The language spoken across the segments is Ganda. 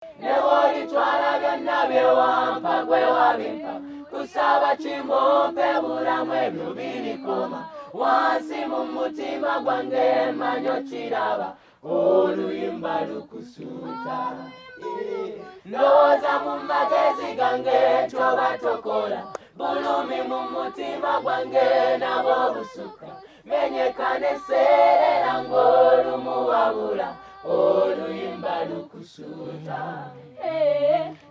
Neboli twala byonna byewampa gwe wabimpa kusaba kimumpe bulamu ebyo birikoma wansi mu mutima gwange manyo kiraba oluyimba lukusuuta ndowooza mu magezi gange kyoba tokola bulumi mu mutima gwange nabo busuka menyekane seerera ng'olumuwabula oluyimba lukusuuta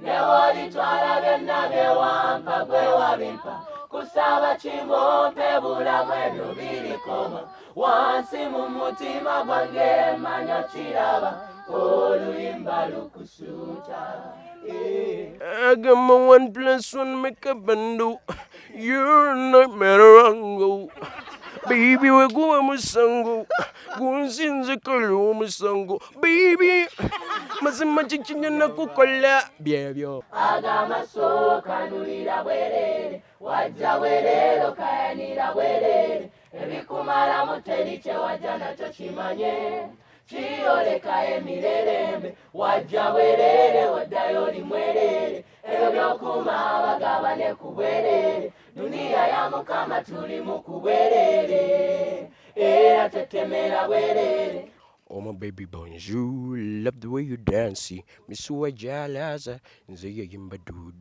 neboli twala byonna byewampa gwe wabimpa kusaba kimumpe bulamu ebyo birikoma wansi mu mutima gwange manyo kiraba oluyimba lukusuuta I got my 1+1 makeup and do. You're a nightmare ango. Baby, we're going musango. Gunsinze kalo musango. Baby, masema chichinya na kukola. Biebyo. Agama soka nulira bwerere. Wajja bwerere kayanira bwerere. Ebikumala muteriche wajja nacho kimanye. Chiyoleka emirerembe wajja bwerere waddayo limwerere ebyo byokuma abagabane ku bwerere duniya ya mukama tuli mu kubwerere era tetemera bwerere. Oh my baby bonjour, love the way you dance. Misuwa jalaza, nzeya yimba do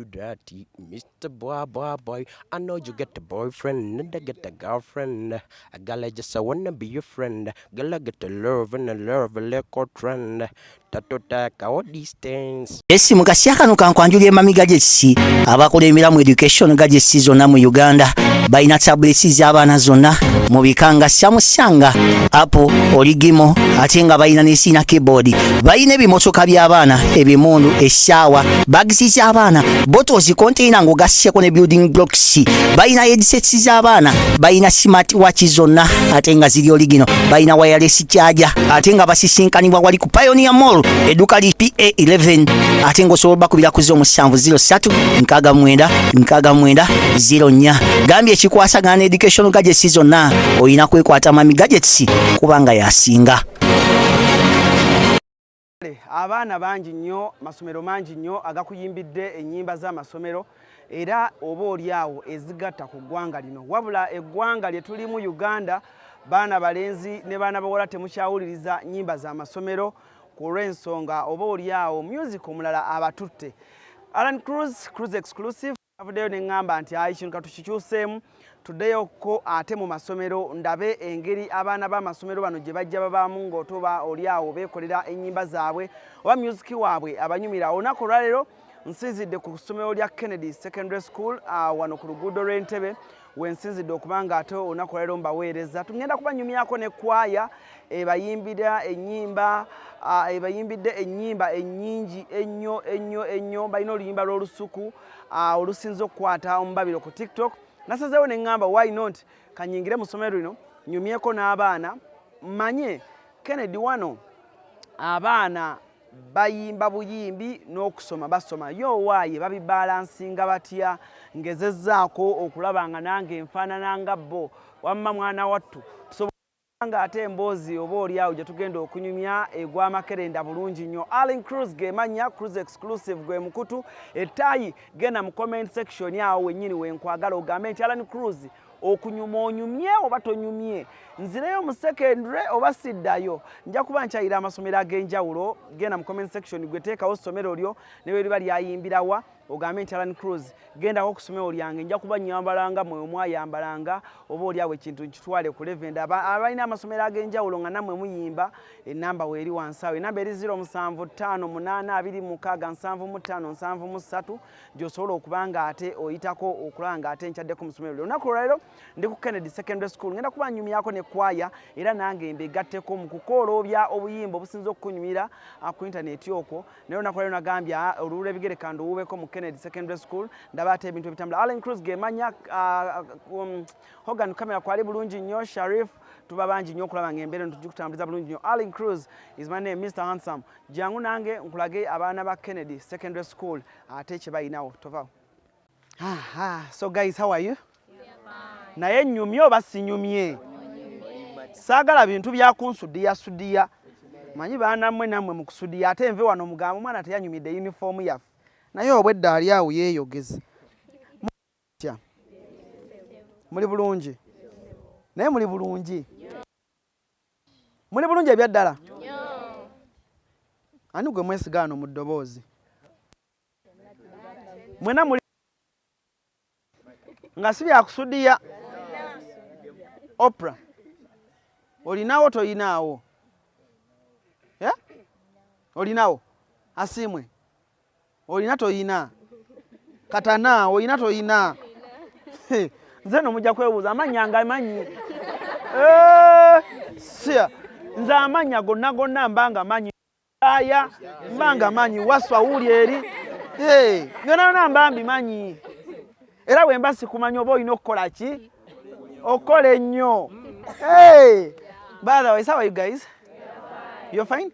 dati. Mr. Boy, I know you get a boyfriend and I get a girlfriend. I gotta just I wanna be your friend. Girl, I get a love and a love a record trend. Tatotaka all these things. Esi mukashyaka nukankwanjulye mami gadgets abakola emiramu education gadgets zonna mu Uganda bayina tablets z'abaana zonna mu bikanga syamusanga apo oligimo ate nga bayina n'esina keyboard bayina ebimotoka by'abaana ebimundu eshawa bags z'abaana bottles container ngo gasseko ne building blocks bayina headsets z'abaana bayina smart watch zonna ate nga ziri oligino bayina wireless charger ate nga basisinkanibwa wali ku Pioneer Mall eduka li PA11 ate ngo soba kubira kuzo musanvu 03 nkaga mwenda 04 gambye ekikwasagana education gadgets zonna oyina kwekwata mami gadgets kubanga yasinga. Abaana bangi nnyo masomero mangi nnyo agakuyimbidde ennyimba z'amasomero era oba oliawo ezigatta ku ggwanga lino wabula eggwanga lye tulimu Uganda baana balenzi ne baana bawala temukyawuliriza nnyimba z'amasomero ku lw'ensonga oba oliawo music omulala abatutte. Alan Cruise exclusive avuddeyo ne ŋŋamba nti ayi kino katukikyuseemu tuddeyoko ate mu masomero ndabe engeri abaana b'amasomero bano gye bajja babaamu ng'otoba oliawo beekolera ennyimba zaabwe oba music waabwe abanyumira. Olunaku olwaleero nsinzidde ku ssomero lya Kennedy Secondary School wano ku luguudo lw'Entebbe wensinzidde okubanga ate olunaku olwaleero mbaweereza tugenda kubanyumyako ne kwaya ebayimbidde ennyimba ennyingi ennyo balina oluyimba lw'olusuku olusinza okukwata omubabiro ku TikTok. Nasazeewo ne ŋŋamba why not kanyingire mu ssomero lino nyumyeko n'abaana manye Kennedy wano abaana bayimba buyimbi n'okusoma basoma yowaaye babibalansinga batya ngezezzaako okulaba nga nange nfaanana nga bo wamma mwana wattu nga ate emboozi oba oliawo gye tugenda okunyumya egw'amakerenda bulungi nnyo. Alan Cruise ge mannya Cruise exclusive gwe mukutu ettaayi genda mu comment section awo wennyini wenkwagala ogambe nti Alan Cruise okunyuma onyumye oba tonyumye nzireyo mu secondary oba siddayo nja kuba nkyayira amasomero ag'enjawulo genda mu comment section gwe teekawo ssomero lyo ne bwe liba lyayimbirawa ogambe nti Alan Cruise gendako ku ssomero lyange nja kuba nyambalanga mwe mwayambalanga oba oliawo ekintu nkitwale ku Levend abalina amasomero ag'enjawulo nga nammwe muyimba enamba weeri wansi awo enamba eri 0758867573 gy'osobola okubanga ate oyitako okulaba nga ate nkyaddeko mu ssomero lyo. Olunaku olwaleero ndi ku Kennedy Secondary School ngenda kuba nyumyako ne kwaya era nange mbegatteko mu kukooloobya obuyimba obusinza okunyumira ku intaneti okwo naye olunaku olwaleero nagambye oluwula ebigere kandi owuubeko mu Kennedy Secondary School ndaba ate ebintu ebitambula. Alan Cruise ge mannya Hogan kamera kwali bulungi nnyo Sharif tuba bangi nnyo okulaba nga embeera tugikutambuliza bulungi nnyo. Alan Cruise is my name, Mr. Handsome. Jangu nange nkulage abaana ba Kennedy Secondary School ate kye bayinawo tovaawo. So guys, how are you? Naye nnyumye oba sinyumye? Saagala bintu bya kunsudiya manyi baanammwe nammwe mu kusudiya ate enve wano mugamba omwana teyanyumidde uniform yaffe naye obwedda ali awo yeeyogeza muli bulungi naye muli bulungi ebya ddala ani gwe mwesiga wano mu ddoboozi mwena muli nga si byakusudiya Oprah olinawo toyinaawo olinawo Asimwe olina toyina Katana olina toyina nze no mujja kwebuuza amanya nga manyi sia nze amanya gonna mbanga manyi aya mbanga manyi Waswa wuli eri byonna mbambi manyi era bwe mba sikumanya oba olina okukola ki okola ennyo by the way how are you guys? You're fine?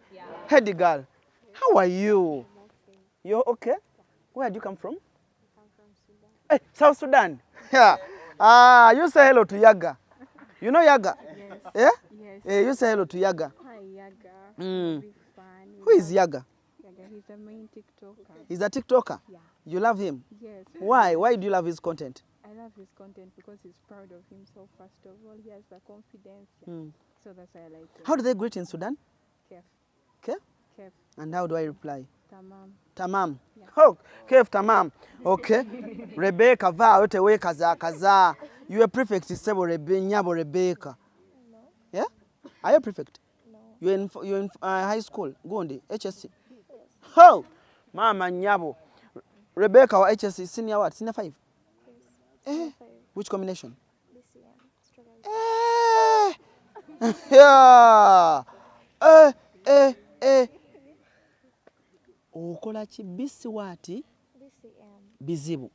Heady girl, how are you? You're okay? Where do you come from? Hey, South Sudan. Yeah. You say hello to Yaga. You know Yaga? Yes. Yeah? Yes. You say hello to Yaga. Hi, Yaga. Mm. Fun. Who is Yaga? Yaga, he's the main TikToker. He's a TikToker? Yeah. You love him? Yes. Why? Why do you love his content? I love his content because he's proud of himself, first of all. He has the confidence. Yeah. Mm. So that's why I like him. How do they greet in Sudan? Kef. Kef? Kef. And how do I reply? Tamam. Tamam. Yeah. Oh, Kef Tamam. Okay. Rebecca va otewe kaza. You are prefect sebo nyabo Rebecca. No. Yeah? Are you prefect? No. You're in high school, Gundi, HSC. Yes. Oh, Mama Nyabo. Rebecca or HSC senior what? Senior 5? Yes. Eh? Which combination? BCM. Yeah. Okola ki bisi wati BCM. bizibu.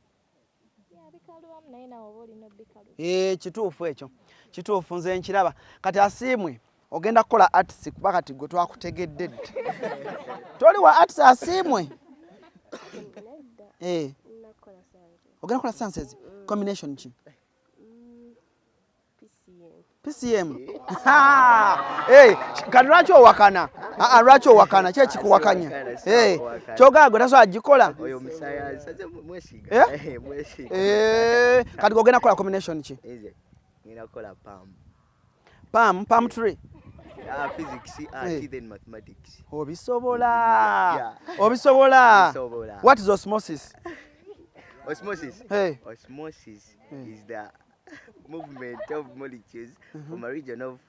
Yeah, bikaluwamu naye nawe oba olina bikalu. Kituufu ekyo. Kituufu nze nkiraba. Kati Asimwe ogenda kukola artist kuba kati gwe twakutegedde. Toli wa artist Asimwe. Ogenda kukola sciences. Combination ki? PCM. Kati lwaki owakana? Lwaki owakana? Ki ekikuwakanya? Kyogera gwe tasobola gikola? Oyo musaya saze mwesiga. Mwesiga. Kati ogenda kukola combination ki? Ngina kola PAM 3. Physics, art then mathematics. Obisobola. Obisobola. What is osmosis? Osmosis. Hey. Osmosis is the movement of molecules from a region of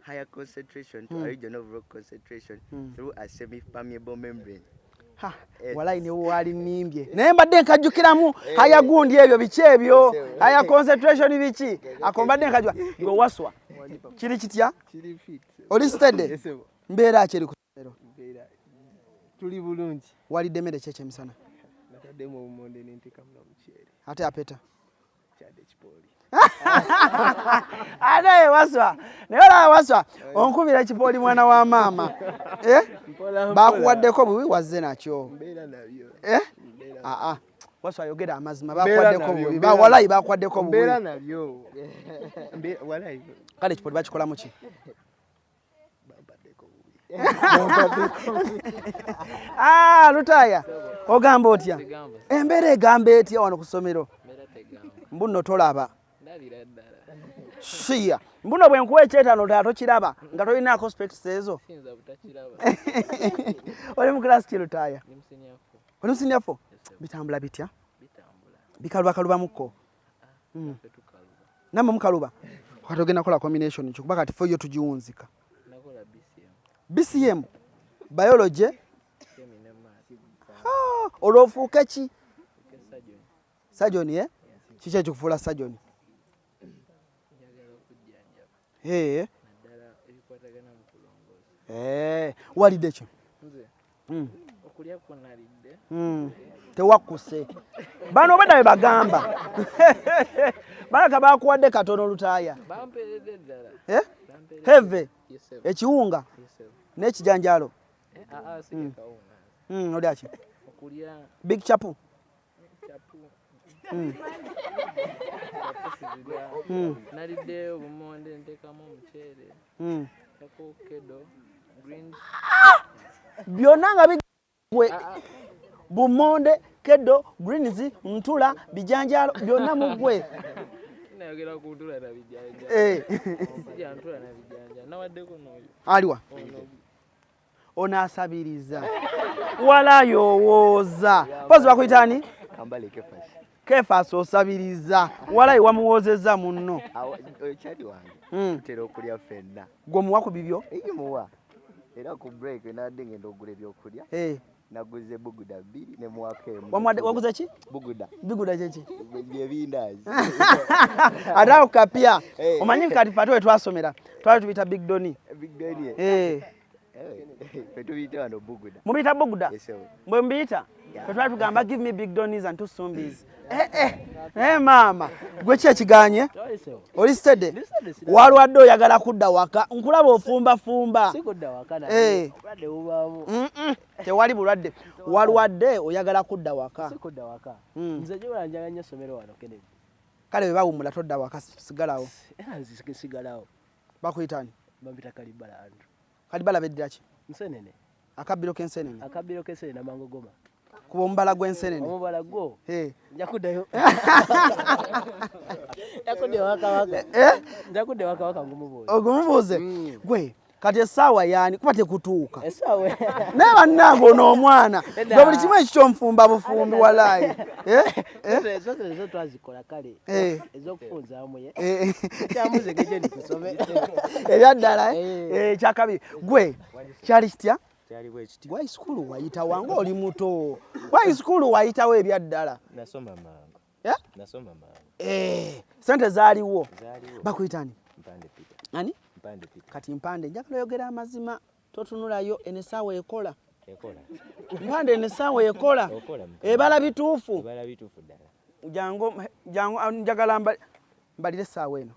higher concentration to a region of low concentration through a semi-permeable membrane. Ha, walayi ne wali nimbye. Naye mbadde nkajjukiramu haya gundi ebyo biki ebyo. Haya concentration biki. Akombadde nkajwa gwe Waswa. Kiri kitya? Kiri fit. Oli steady? Mbeera ki eri ku ssomero? Mbeera. Tuli bulungi. Walidde mmere ki ekyemisana? Nataddemu obumonde n'entekamu n'omuceere. Ate apeta? Kyadde kipooli. Ate Waswa. Naye olaba Waswa onkubira ekipooli mwana wa maama. Bakuwaddeko bubi wazze nakyo. Mbeera nabyo. Waswa ayogera amazima bakuwaddeko bubi. Walayi bakuwaddeko bubi. Mbeera nabyo. Walayi. Kale ekipooli bakikolamu ki? Lutaaya ogamba otya? Embeera egamba etya wano ku ssomero? Mbuno tolaba. Shia. Mbuno bwe nkuwa ekyetaano ddala tokiraba nga tolinaako specs ezo. Oli mu class ki Lutaaya? Oli mu senior 4? Bitambula bitya? Bikalubakalubamukko. Nammwe mukaluba. Kati ogenda kukola combination kyo kuba kati fo yo tugiwunzika. BCM biology olwofuuka ki? Surgeon kiki ekikufuula surgeon? Walidde ki? Okulya kwonalidde. Tewakkuse. Bano obadde bagamba. Balaka bakuwadde katono Lutaaya. Bamperedde ddala. Heve. Ekiwunga. N'ekijanjalo. Si kawunga. Oli aki? Okulya Big chapu. chapu. Nalidde obumonde ntekamu omuceere. Yakokedo. greens. byonna nga bigwe bumonde keddo greens ntula bijanjalo byonna mugwe Nayogera ku ntula na bijanja. Sijja ntula na bijanja. Nawaddeko n'oyo. aliwa Ono. onasabiriza wala yowooza pozi bakuyitani Kambale Kefas. Kefas osabiriza wala wamuwoozezza munno Chadi wange. Tera okulya ffenna. gwe muwa ku bibyo Eyimuwa. Era ku break nadde ngenda ogula ebyokulya. Naguze buguda 2 ne muwaka emu. waguze ki Buguda. biguda kyeki Byebindazi. ate awo kapya omanyi kati fate we twasomera twali tubita big doni Big Daddy. Petubiyita wano buguda. mubiyita buguda Yes, sir. bwe mbiyita fe twali tugamba give me big donis and two sumbies maama gwe ki ekiganye oli stede walwadde oyagala kudda waka nkulaba ofumbafumba Sikudda wakana. Obadde bubaamu. tewali bulwadde walwadde oyagala kudda waka Sikudda waka. Nze gyola njagala nnyo essomero wano Kennedy. kale bwe bawummula todda waka sigalawo Era nzisigalawo. bakuyitani Bampita Kalibala Andrew. kali balabeddira ki Nsenene. akabbiro k'ensenene Akabbiro k'ensenene Amangogoma. kuba omubala gw'ensenene Omubala gwo. Eh. Nja kuddayo. Njakudde waka waka. Njakudde waka waka ngumubuuza. ogumubuuze gwe kati essaawa yaani kuba tekutuuka Essaawa. naye bannange ono gwe buli kimu ekikyomufumba bufumbi walaayi Ezo twazikola kale. Eh. Ez'okufunzaamu ye. Kyamuze gye nikusome. ebyaddala kyakabiri gwe kyali kitya Kyali bwe kiti. gwe isukulu wayitawa nga oli muto gwe isukulu wayitawo ebyaddala Nasoma mangu. Yeah? Nasoma mangu. sente zaaliwo Zaaliwo. bakuyitani Mpande Peter. ani Mpande Peter. kati mpande njagala oyogera amazima totunulayo enesaawa ekola Ekola. mpande enesaawa ekola Okola. ebala bituufu Ebala bituufu ddala. jangu njagala mbalire essaawa eno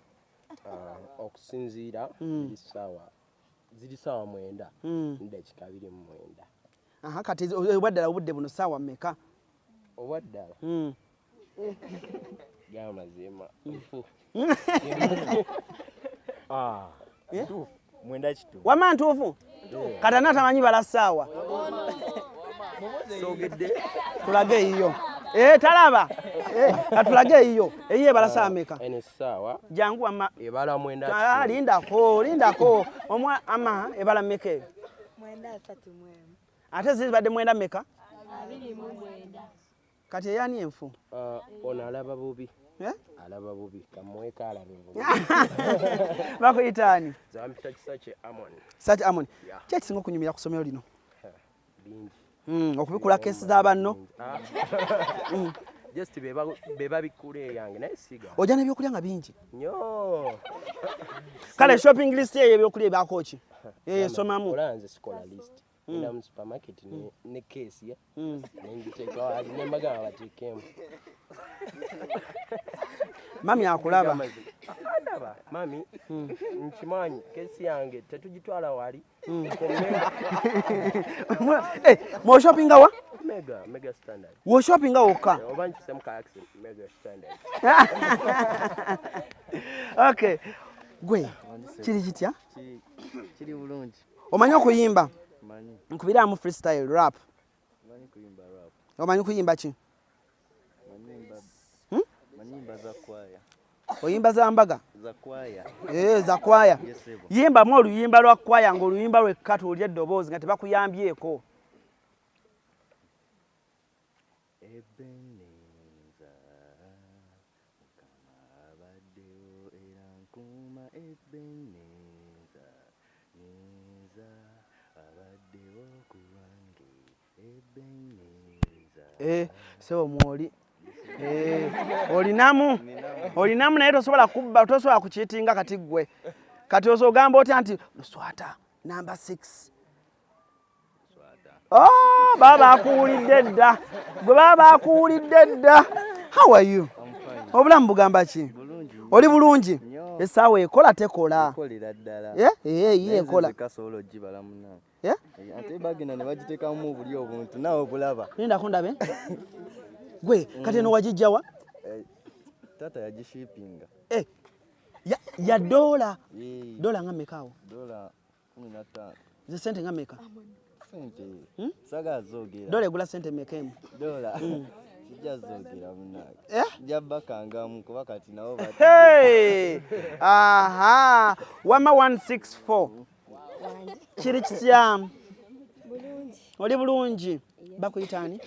Okusinziira ziri ssaawa 9 n'eddakiika 29. aha kati obwaddala obudde buno ssaawa mmeka Obwaddala gamazima. Tuufu. 9 kitu. wama ntuufu kati ana tamanyi bala ssaawa Sogedde. tulage eyiyo talaba katulage eyiyo eyiyo ebala ssaawa mmeka Eno essaawa jangu wama ebala 9. lindako ama ebala mmeka eyo 9:31. ate zibadde 9 mmeka kati eyani enfu Ono alaba bubi. Alaba bubi. Kamuweka alabe bubi. bakuyitaani Zampita kisa kye Amon. sati amoni kyekisinga okunyumira ku ssomero lino Bingi. okubikula kesi z'abanno Just be babikula eyange naye siga. ojja n'ebyokulya nga bingi Nnyo. kale shopping list eyo ebyokulya ebaako ki somamu Olanze sikola list. Ina mu supermarket ne case ya. Nengiteeka wali ne mbagamba bateekemu. mami akulaba Ndaba mami nkimanyi kesi yange tetugitwala wali. mwoshopinga wa Mega standard. woshopinga wokka Oba nkisemu ka accent mega standard. okay gwe kiri kitya Kiri bulungi. omanyi okuyimba Manyi. nkubiraamu freestyle rap Manyi kuyimba rap. omanyi kuyimba ki Manyimba za kwaya. oyimba za mbaga Za kwaya. za kwaya Yes, ebo. yimbamu oluyimba lwa kwaya ng'oluyimba lwekka tuwulye eddoboozi nga tebakuyambyeko Ebeneza Mukama abaddewo era nkuuma Ebeneza neza abaddewo ku lwange Ebeneza sebo mwoli olinamu naye tosobola kubba tosobola kukiitinga kati ggwe kati osogamba otya nti luswata namba 6 baba bakuwulidde dda gwe baba bakuwulidde dda how are you obulamu bugamba ki oli bulungi essaawa ekola tekola Kolera ddala. ye ekola Kasobola ogibala munange. Ate bagina ne bagiteekamu buli obuntu naawe bulaba. lindako ndabe gwe kati eno wagijjawa Taata yagishipinga. ya dola Yee. dola nga mmekaawo Dola 15. Ze sente nga meka? Sente. Saga zogera. Dole gula sente meka emu? Dola. Sijja zogera munange. Jabba kangamu kuba kati nawo bati. Hey! Aha! Wama 164. Kiri kitya? Bulungi. Oli bulungi. Bakuyitani?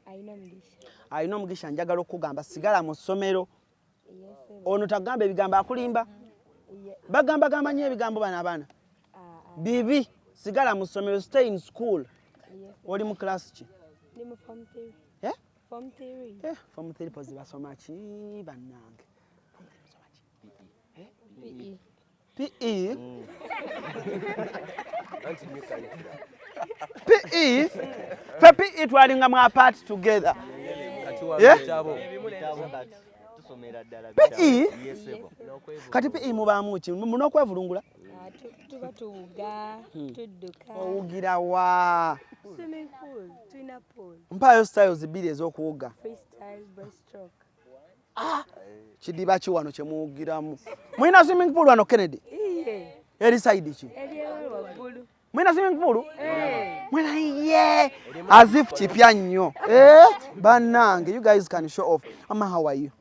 Ayina omugisha. Ayina omugisha njagala okugamba sigala mu ssomero. Ono tagamba ebigambo akulimba. Bagamba gamba nnyo ebigambo bano abaana. Bibi sigala mu ssomero, stay in school. Oli mu class ki? Ndi mu form 3. Eh? Form 3. Form 3 pozi basoma ki bannange? PE? PE? Fe PE twalinga mu apart together. PE? Kati PE mubaamu ki? Munokwevulungula? Tuba tuwuga, tudduka. Owugira wa? Swimming pool, twina pool. Mpaayo styles bbiri ez'okuwuga. Freestyle, breaststroke. Kidiba ki wano kye muwugiramu? Mulina swimming pool wano Kennedy? Iye. Eri side ki? Eriyewe waggulu. Mulina swimming pool? Mulina ye. As if kipya nnyo. Bannange, you guys can show off. Mama, how are you?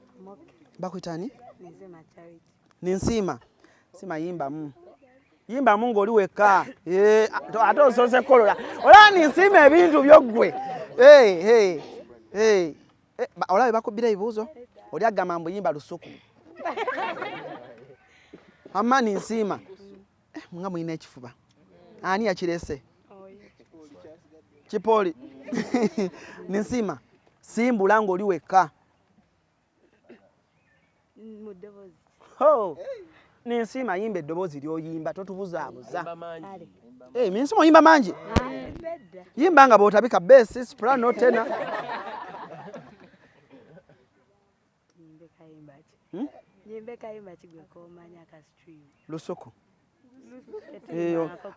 Bakuyitani? Nizema Charity. Ninsiima. Sima yimbamu. Yimbamu ng'oli wekka. Ate osoose kolola. Olaba ninsiima ebintu byoggwe. Olaba bakubbira ebibuuzo? Oli agamba mbu yimba lusuku. Amma ninsiima. Nga mulina ekifuba. Ani yakirese? Kipooli. Ninsiima. Simbula ng'oli wekka. Mu ddoboozi. Ninsiima yimba eddoboozi ly'oyimba totubuzaabuza. Ninsiima oyimba mangi? Yimba nga bw'otabika bass, soprano, tenor. Nyimbe kayimba kigwe komanya ka stream. Lusuku.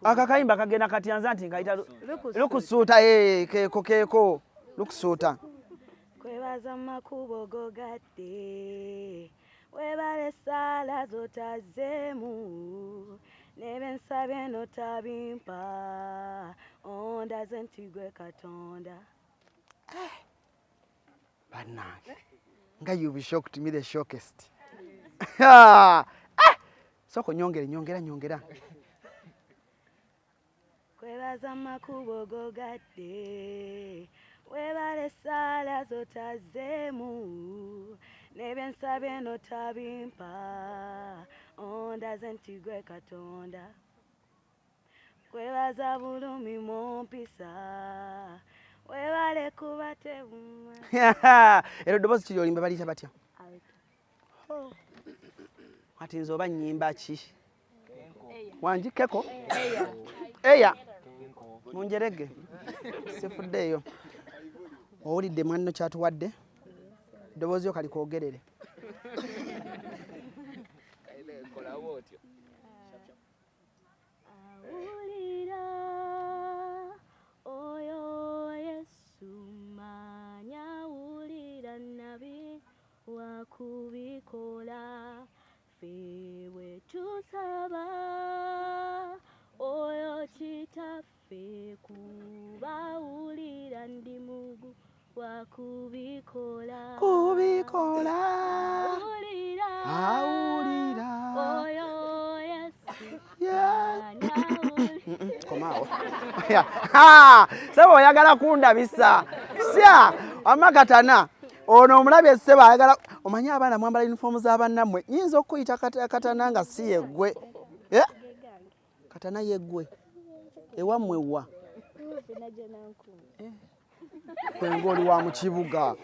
Akakayimba kagenda katyanza nti ngayita lukusuuta. Keeko lukusuuta. Kwebaza makubo gogadde, webale sala zotazeemu, nebensabe notabimpa, ondaze ntigwe Katonda. Bannange, nga you be shocked me the shockest. Soko nyongera. Kwebaza makubo gogadde, webale sala zotazeemu, nebensabe notabimpa, ondaze ntigwe Katonda. Kwebaza bulumi mu mpisa, webale kuba tebuma. Ero eddoboozi kiri olimba baliyita batya? Ati nze oba nnyimba ki? Wanjikeko? Eya. Munjerege. Sifuddeeyo. Owulidde mwanno kyatuwadde? Eddoboozi yo kali kwogerere. Awulira oyo Yesu manya, awulira nabi wakubikola, fewe tusaba oyo kitaffe kuba, awulira ndi mugu wakubikola. Awulira oyo Yesu manya, Komaawo. Sebo oyagala kundabisa. Sya amakatana. Ono omulabye sebo ayagala. Omanyi abaana mwambala uniform z'abannammwe. Nyinza okuyita katana nga si yeggwe. Katana yeggwe. Ewammwe wa. Kwengoli wa mu kibuga.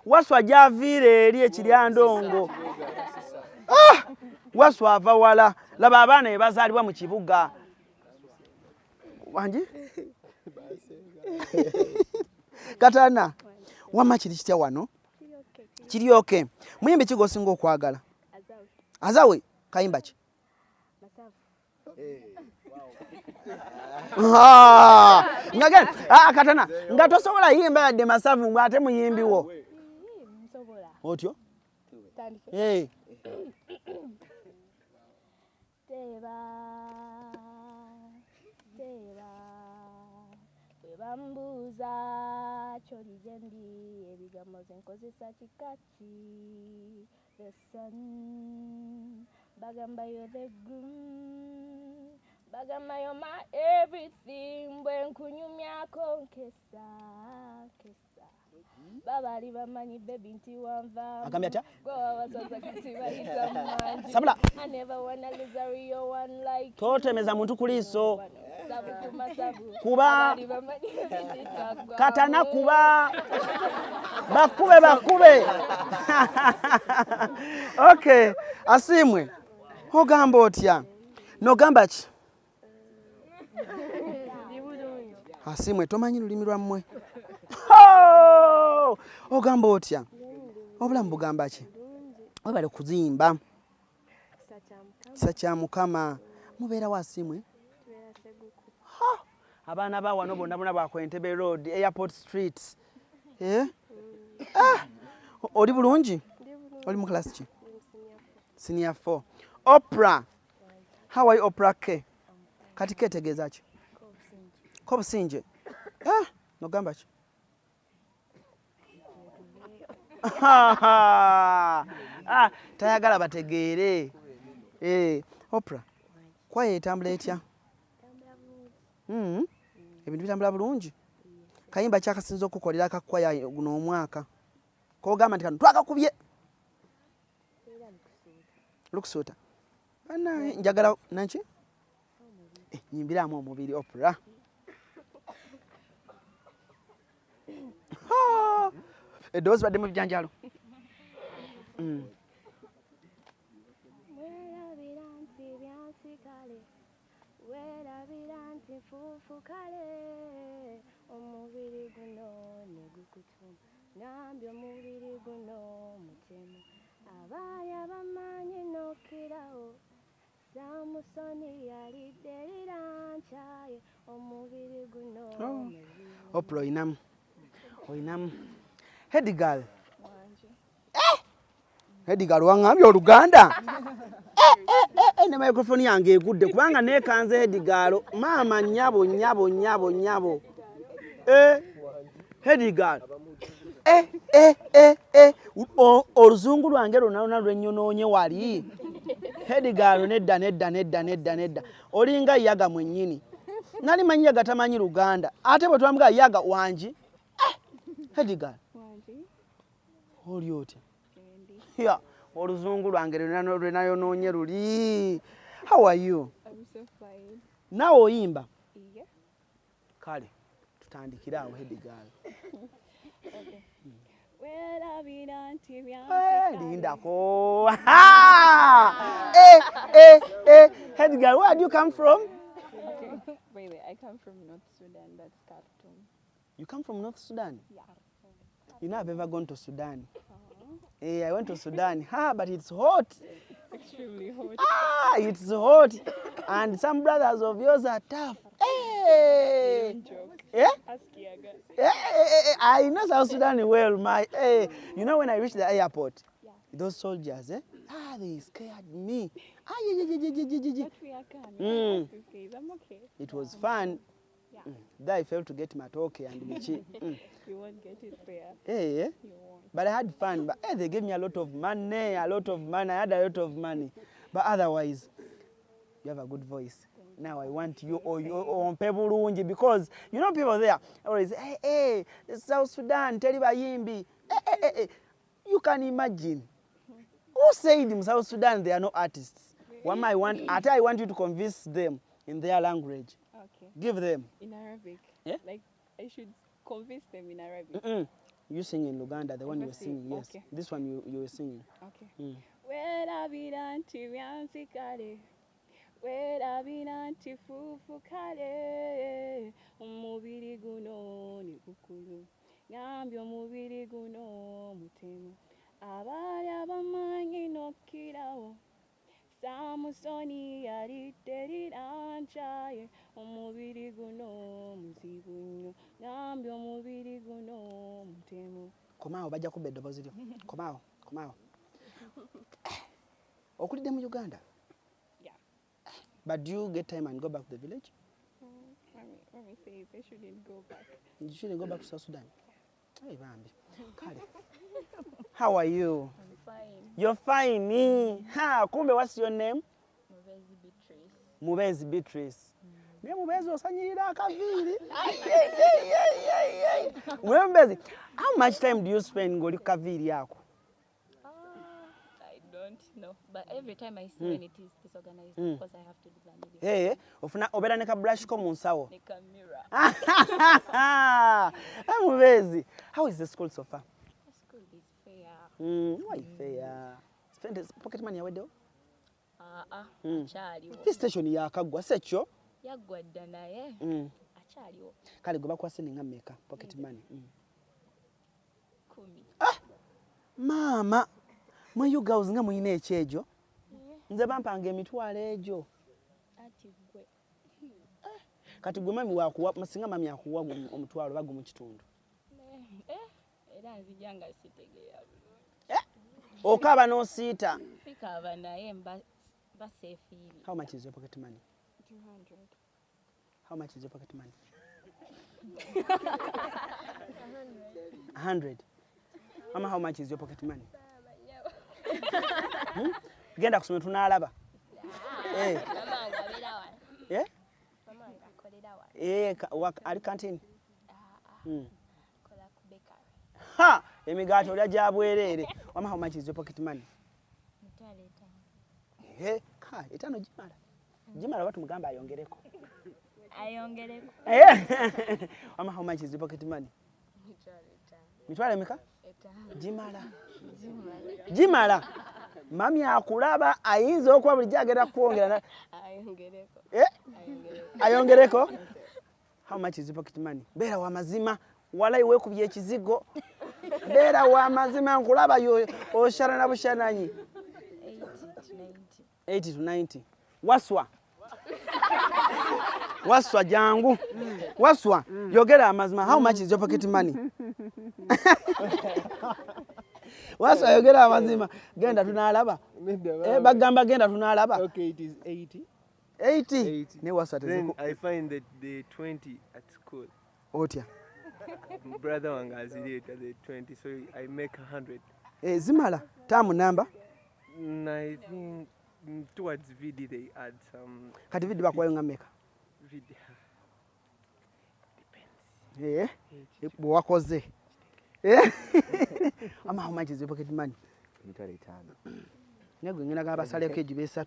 Waswa gy'aviira eri ekiryandongo. Waswa ava wala. Laba abaana be bazaalibwa mu kibuga. Wangi? Katana. Wamma kiri kitya wano? Kiri okay. Muyimbe ki gw'osinga okwagala? Azawe. Kayimba ki? Katana. Nga tosobola yimba yadde Masavu ngwe ate muyimbiwo. Otyo? Teba bambuuza kyoli gye ndi ebigambo ze nkozesa kikaki the sun bagamba you're the groom bagamba you're my everything bwe nkunyumyako nkesa babali bamanyi baby nti wanva Agambye atya? gwe wabasoza kati bayita manji Sabula. I never wanna lose a real one like Totemeza muntu ku liiso. sabu kuma sabu Kuba. babali bamanyi baby tagwa Katana kuba. Bakube. Okay. Asimwe. Ogamba otya? Nogamba ki? Asimwe tomanyi lulimi lwammwe. Ogamba otya? Obulamu bugamba ki? Webale kuzimba. Kisa kya Mukama. Mubeera wa Asimwe? Abaana ba wano bonna bakwentebe road, Airport Street. Oli bulungi? Oli mu class ki? Senior 4. Oprah. How are you, Oprah K? Kati ketegeeza ki? Ko businje. Nogamba ki? Tayagala bategeere. Oprah. Kwaye etambula etya? Ebintu bitambula bulungi. Kayimba kyakasinza okukolera akakwaya guno omwaka. Kogamba nti kano twakakubye. Lukusuuta. Bana njagala nanki? Nyimbiramu omubiri Oprah. Eddoboozi badde mu bijanjalo. werabira nti nfuufukale omubiri guno ne gukutuma nambye omubiri guno mutemu abaali abamanyi nokkirawo Samusoni yalidde lirankyaye omubiri guno Oprah oyinamu. Hedigirl. Hedigirl waŋŋambye Oluganda. Ne microphone yange egudde kubanga neekanze Hedigirl. Maama nnyabo. Hedigirl. Oluzungu lwange lwonna lwenyonoonye wali. Hedigirl nedda. Olinga yaga mwennyini. Nali manyi yaga tamanyi Luganda. Ate bwe twambuga yaga wangi. Hedigirl. Oli otya? Oluzungu lwange lwenayonoonye luli. How are you? I'm so fine. Nawe oyimba? Yeah. Kale tutandikire awo Hedigirl. Okay. Werabira nti lindako. Hedigirl, where do you come from? By the way, I come from North Sudan, that's Khartoum. You come from North Sudan? Yeah. You know I've ever gone to Sudan. I went to Sudan. but it's hot. Extremely hot. It's hot. And some brothers of yours are tough. Don't joke. Ask Yaga. I know South Sudan well. You know when I reached the airport, those soldiers, they scared me. But we are calm. I'm okay. It was fun. Yeah. Then I failed to get matoke and michi. You won't get it there. You won't. But I had fun. But they gave me a lot of money. I had a lot of money. But otherwise, you have a good voice. Now I want you on Pebulungi because you know people there always hey, South Sudan, Teriba Yimbi. You can imagine. Who said in South Sudan they are no artists? I want you to convince them in their language. Okay. Give them. In Arabic. Yeah? Like I should convince them in Arabic. You sing in Luganda, the one you were singing, yes. Okay. This one you were singing. Okay. Werabira nti byansikale werabira nti fufukale omubiri guno ne gukulu ngambye omubiri guno mutemu abaali abamanyi nokkirawo Samusoni yalidde lirankyaye omubiri guno muzibu nnyo ngambye omubiri guno mutemu. Komaawo bajja kubba eddoboozi lyo. Komaawo. Okulidde mu Uganda? Yeah. But do you get time and go back to the village? Let me say they shouldn't go back. You shouldn't go back to South Sudan. Hey, Bambi. Kale. How are you? I'm fine. You're fine. Ha, kumbe, what's your name? Mubezi Beatrice. Mubezi Beatrice. Ne Mubezi osanyirira akaviri. Mubezi, how much time do you spend ngoli kaviri yako? I don't know, but every time I see when it is disorganized, because I have to do that. Hey, ofuna obera ne ka brush ko mu nsawo. Like a mirror. Mubezi, how is the school so far? The school is fair. Why fair? Spend pocket money awedde? Achaliwo. This station yakagwa sekyo. Yagwadda naye. Achaliwo. Kale gwe bakwase ninga meka pocket money. 10. Mama, mwe you girls nga muyina ekyejo. Nze bampanga emitwalo egyo. Ati gwe. Kati gwe mami wakuwa masinga mami akuwa omutwalo bagu mu kitundu. Era nzijanga sitegeera. Okaba no sita. Fikaba naye basefiri. How much is your pocket money? 200. How much is your pocket money? 100. Mama, how much is your pocket money? Genda kusoma tunalaba. Ali canteen. Ha, emigato lya jabwerere. Mama, how much is your pocket money? Etano jimala. Jimala watu mugamba ayongereko. Ayongereko. Mama, how much is your pocket money? Mitwale mika? Jimala. Jimala. Mami akulaba ayinza okuba buli jagera kwongera. Ayongereko. Ayongereko. How much is your pocket money? Bera wa mazima. Wala iwe kubye ekizigo. Bera wa mazima nkulaba yo oshara na bushananyi. 80 to 90. Waswa. Waswa jangu. Waswa. Yogera amazima. How much is your pocket money? Waswa yogera amazima. Genda tunalaba. Bagamba genda tunalaba. Okay, it is 80. 80. Ne waswa Then I find that the 20 at school. Otia. Brother wangazili at the 20, so I make 100. Zimala. Tamu number. I think towards VD they add some. Kati VD bakwayo ngameka. VD depends. Wakoze. Mama, how much is your pocket money? Mitwalo 5. Nego ngina gaba sale keji be 3.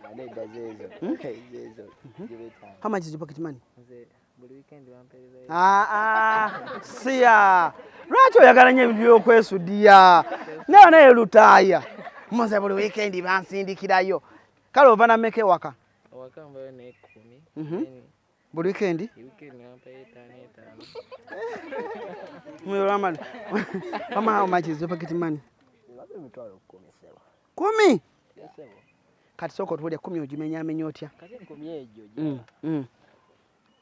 Aneda zezo. Zezo. How much is your pocket money? Buli weekend wampeleza. Siya. Lwaki oyagala nnyo ebintu by'okwesudiya? Naye lutaya. Muze buli weekend bansindikirayo. Kale ova na meke waka. Waka mbayo ne 10. Buli weekend? Weekend wampeleza 5. Mama, how much is your pocket money? Mitwalo 10. Kati soko tulya 10 ojimenyamenya otya? Kati 10 ejo.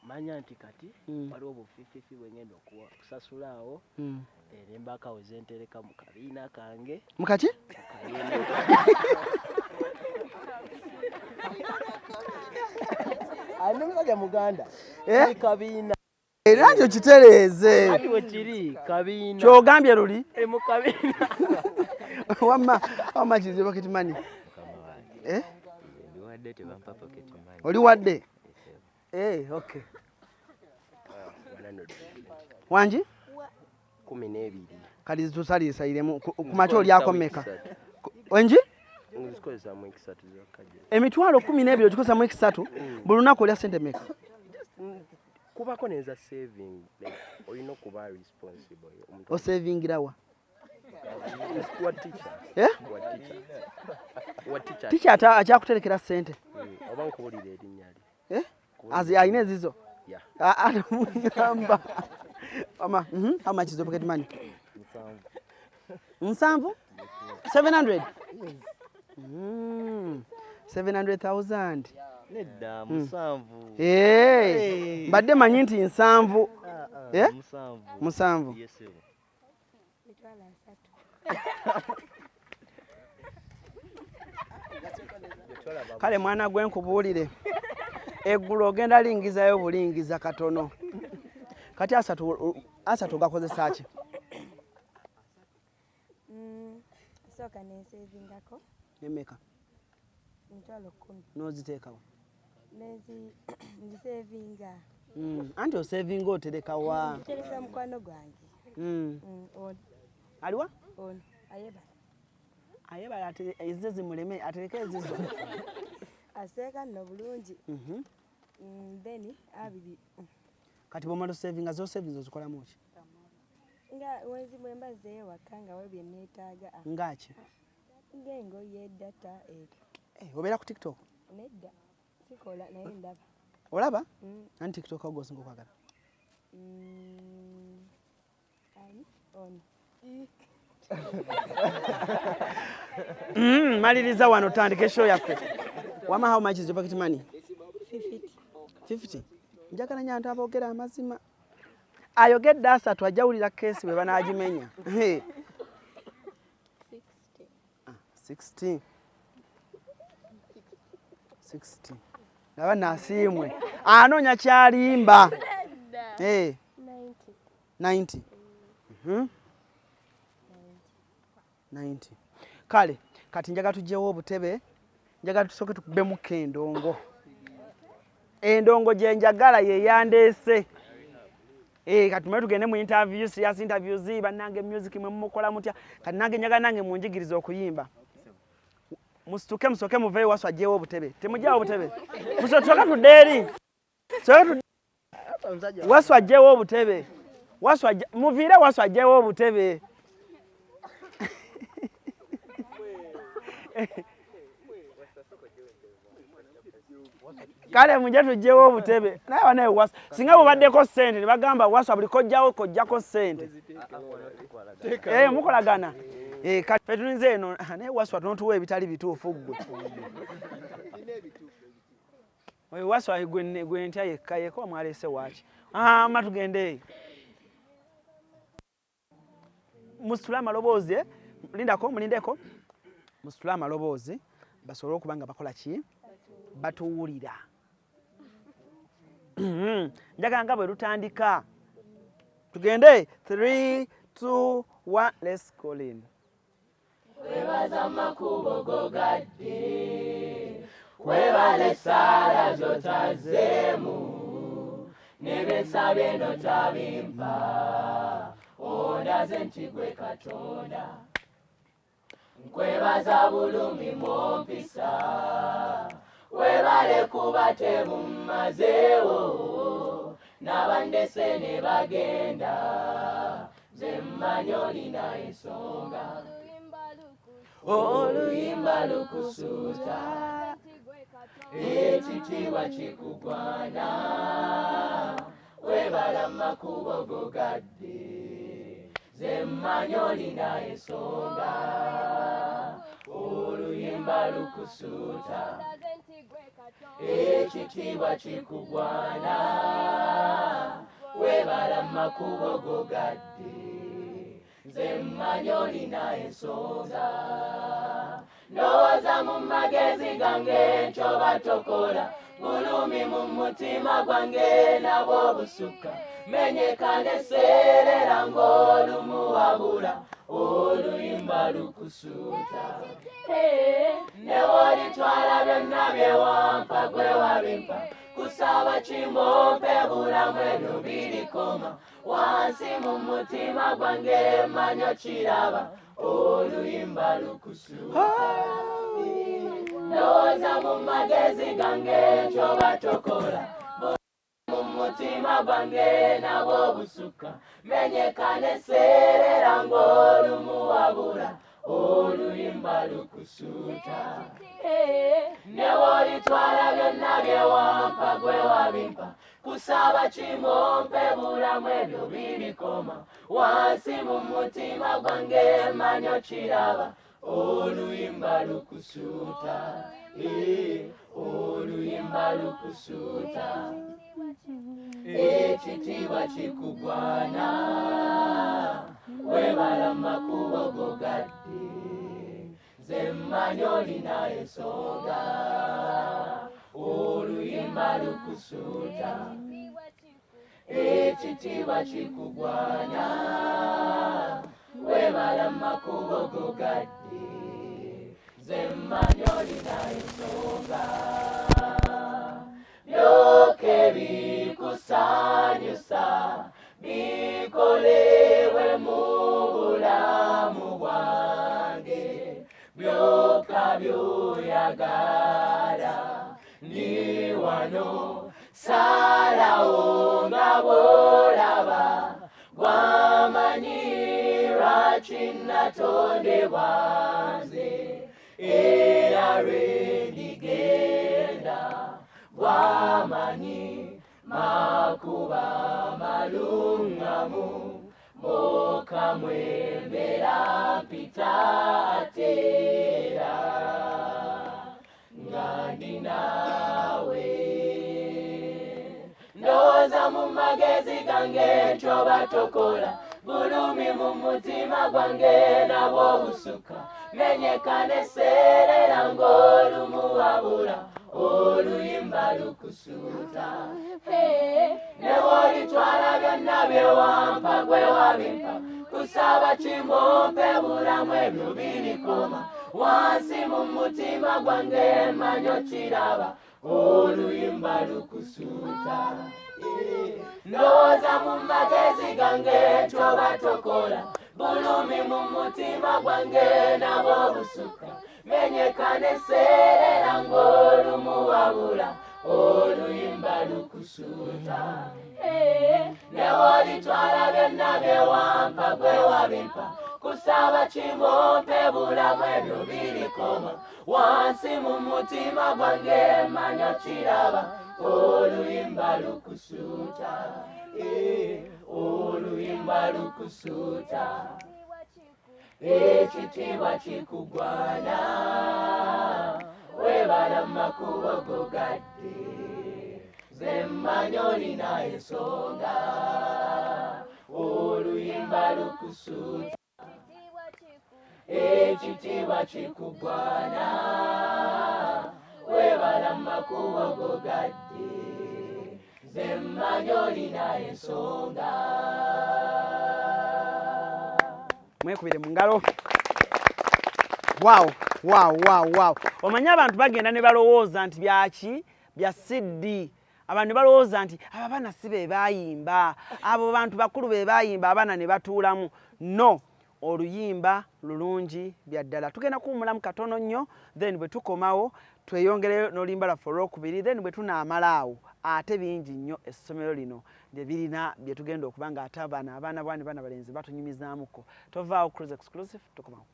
Manya nti kati waliwo obufififi bwengenda okusasulaawo nembaka wezentereka mu kabiina kange. Mukaki? Ane musajja muganda. Kabiina. Era njo kitereeze. Ati we kiri kabiina. Kyogambye luli? Mu kabiina. Wamma, how much is your pocket money? Ndiwadde tebampa pocket money. Oli wadde? Okay. Wanji? 12. Kali tusaliisayiremu kumacho olyako mmeka? Wenji? Nzikozesa mu 3 zokkaje. Emitwalo 12 ogikozesa mu 3 buli lunaku olya sente mmeka? Kubako neza saving. Olina okuba responsible. Osavingirawa? What teacher? What teacher? What teacher? Teacher akyakuterekera sente. Oba nkuwulira erinnya lye. Ayina ezizo? Yeah. Atamugamba. Mama, how much is your pocket money? 700? 700,000. Nedda musanvu. Badde manyi nti 7. Musanvu. Yes. Kale mwana gwe nkubuulire. Eggulo ogenda lingizayo bulingiza katono. Kati asatu gakozesa ki? Sooka nensevingako. Emeka? Emitwalo 10. N'oziteekawo? Nzisevinga. Anti osevinga otereka wa? Nteresa mukwano gwange. Aliwa? Ono ayebala. Ayebala ezize zimuleme atereke ezizo. Aseeka nno bulungi. Then abiri. Kati bw'omala osevinga z'osevinga ozikolamu ki? Nga wenzi mwembaze ewaka nga we bye neetaaga. Ngaki? Ng'engoye, data obeera ku TikTok? Nedda. Sikola naye ndaba. Olaba? Anti TikTok ogwosinga okwagala? Ani? Ono. Maliriza wano tandika show yaffe. Wama, how much is your pocket money? 50. Njagala nyantu aboogera amazima. Ayogedde asatu ajawulira keesi bwe banaagimenya. 60. Laba nasiimwe. Anoonya kyalimba. 90. 90. Kale, kati njaga tujjewo obutebe. Njaga tusooke tukubbemuko endongo. Endongo gye njagala ye yandeese. Kati mwe tugende mu interview, serious interviews, bannange music mwe mukola mutya. Kati nange njagala nange munjigiriza okuyimba. Musoke muveeyo Wasswa ajjewo obutebe. Temujjawo obutebe. Musoke tuddeeri. Wasswa ajjewo obutebe. Muviire Wasswa ajjewo obutebe. Kale mujja tujjewo obutebe. Naye naye Wasswa. Singa bubaddeko ssente ne bagamba Wasswa buli kojjako ssente. Mukolagana. Kati ffe tulinze eno naye Wasswa tonotuwa ebitali bituufu ggwe. Oyo Wasswa gwe ntya yekka omwaleese waaki. Tugende. Musitule amaloboozi. Mulindeko. Musitule amaloboozi basobole okuba nga bakola ki? Batuwulira. Njagala nga bwe lutandika. Tugende. 3, 2, 1, let's call in. Webaza makubo gogadde, webale sala zotazeemu, nebesa beno tabimpa, ondaze nti gwe Katonda. Nkwebaza bulumi mumpisa, webale kuba tebummazeewo, n'abandese ne bagenda, ze mmanyi olina ensonga. Oluyimba lukusuuta, ekitiibwa kikugwana, webala makubo gogadde, ze mmanyi olina ensonga. Oluyimba lukusuuta, ekitiibwa kikugwana, webala makubo gogadde, ze mmanyi olina ensonga. Ndowooza mu magezi gange nkyoba tokola, bulumi mu mutima gwange nabwo obusukka, menyeka neseerera ng'olumuwabula, oluyimba lukusuuta. Ne bw'olitwala byonna bye wampa gwe wabimpa, kusaba kimompe bulamu ebyo birikoma, wansi mu mutima gwange mmanyi kiraba, oluyimba lukusuuta. Ndowooza mu magezi gange nkyoba tokola, mu mutima gwange nabwo obusukka, menyeka neseerera ng'olumuwabula, oluyimba lukusuuta. Ne bw'olitwala byonna bye wampa gwe wabimpa, kusaba kimompe bulamu ebyo birikoma, wansi mu mutima gwange mmanyi kiraba, oluyimba lukusuuta. Oluyimba lukusuuta, ekitiibwa kikugwana, webala makubo gogadde, ze mmanyi olina ensonga. oluyimba lukusuuta ekitiibwa kikugwana webala makubo gogadde nze mmanyi olina ensonga byoke bikusanyusa bikolewe mu bulamu bwange byoka byoyagala ndi wano salawo nga bw'olaba gwamanyi lwaki natondebwa nze era lwe ndigenda gwamanyi makuba malungamu mokamwembera mpita atera nga ndi naawe ndowooza mu magezi gange ncoba tokola bulumi mu mutima gwange nabwo busuka menyeka neserera ng'olumuwabula oluyimba lukusuuta newolitwala byonna byewampa gwe wabimpa kusaba kimompe bulamu ebyo birikoma wansi mu mutima gwange manyo kiraba oluyimba lukusuuta ndowooza mu magezi gange coba tokola bulumi mu mutima gwange nabwo busuka menyeka neserera ng'olumuwabula oluyimba lukusuuta newolitwala byonna byewampa gwe wabimpa kusaba kimompe bulamu ebyo birikoma wansi mu mutima gwange manyo kiraba oluyimba lukusuuta oluyimba lukusuuta ekitiibwa kikugwana webala makubo gogadde nze mmanyi olina ensonga oluyimba lukusuuta ekitiibwa kikugwana webala makubo gogadde nze mmanyi olina ensonga mwekubire mu ngalo. Wow. Omanyi abantu bagenda ne balowooza nti byaki bya CD. Abantu ne balowooza nti abo abaana si be bayimba, abo bantu bakulu be bayimba, abaana ne batuulamu. No, oluyimba lulungi bya ddala. Tugenda kuwumulamu katono nnyo, then bwe tukomawo tweyongereyo n'oluyimba lwaffe olwokubiri, then bwe tunaamalaawo ate bingi nnyo essomero lino bye birina bye tugenda okuba nga ate abaana bwani bana balenzi batunyumizaamuko. Tovaawo Cruise Exclusive, tukomawo.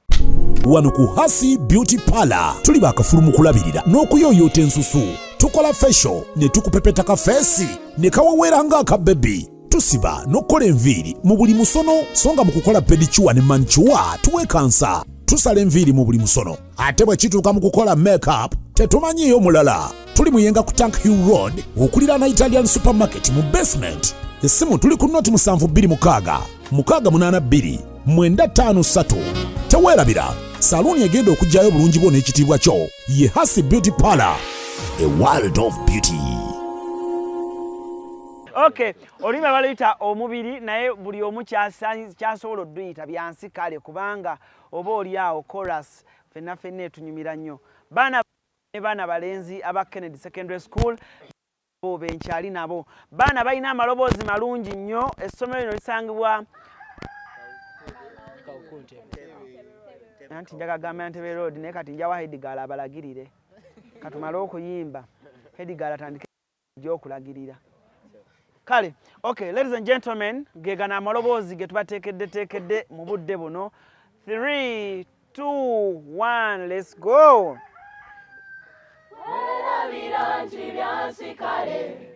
Wano ku Hasi Beauty Parlor tuli bakafulu mu kulabirira n'okuyooyoota ensusu. Tukola facial ne tukupepeta ka feesi ne kawawera ng'aka baby. Tusiba n'okukola enviiri mu buli musono, songa mu kukola pedicure ne manicure tuwekansa. Tusala enviiri mu buli musono. Ate bwe kituuka mu kukola makeup tetumanyiiyo mulala. Tuli muyenga ku Tank Hill Road okulira na Italian Supermarket mu basement. Essimu tuli ku noti 726 682 953. Teweerabira saluni egenda okujjayo bulungi bwo n'ekitiibwa kyo ye Hasi Beauty Parlor, a world of beauty. Okay, oluyimba baluyita omubiri naye buli omu kyasobola odduyita byansi kale kubanga oba oli awo chorus fenna etunyumira nnyo. Baana balenzi aba Kennedy Secondary School bo benkyali nabo. Baana balina amaloboozi malungi nnyo. Essomero lino lisangibwa anti njaga gamba Ntebe Road naye kati njawa Hedigala abalagirire. Katumale okuyimba Hedigala atandike gy'okulagirira. Kale, okay, ladies and gentlemen, gegana amaloboozi ge tubateekedde mu budde buno. 3, 2, 1, let's go. Werabira nti byansi kale,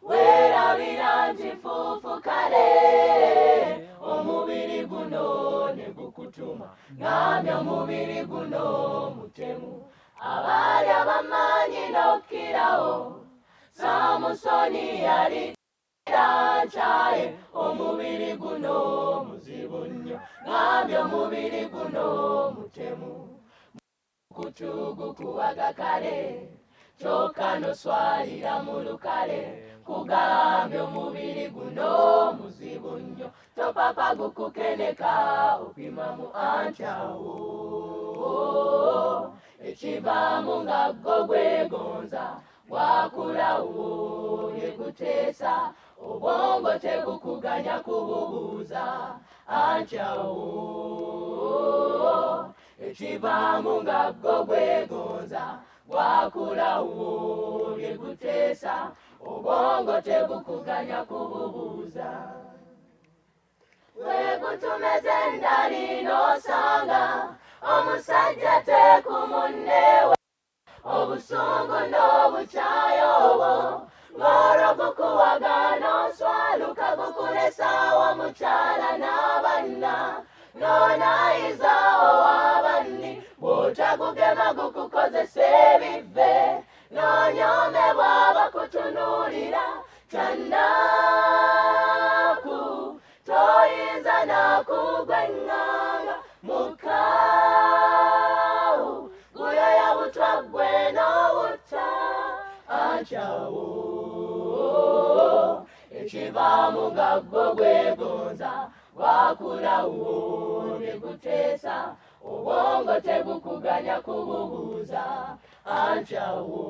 werabira nti fuufu kale, omubiri guno ne gukutuma, ngambye omubiri guno mutemu, abaali abamanyi n'okkirawo, Samusoni yali kyaye, omubiri guno muzibu nnyo, ngambye omubiri guno mutemu, kutugu kuwaga kale, kyokka noswalira mu lukale kugambye omubiri guno muzibu nnyo topapa gukukeneka opima mu ankyawo ekivaamu nga gwo gwegonza gwakulawo yekuteesa obwongo tegukuganya kububuuza ankyawo ekivaamu nga gwo gwegonza gwakulawo yekuteesa obwongo tegukuganya kububuuza wekutumeze endali nosanga omusajja tekumunewe obusungu n'obukyayo obwo ng'olwo gukuwagana oswaluka gukulesawo mukyala n'abanna n'onaayizawo abanni bw'otagugema gukukozesa ebivve n'onyomebwa bakutunuulira kyannaku toyinza nakugwenganga mukaawu guyoya butwa gwe n'obutta ankyawo ekivaamu nga gwo gwegonza gwakulawo neguteesa obwongo tegukuganya kububuuza ankyawo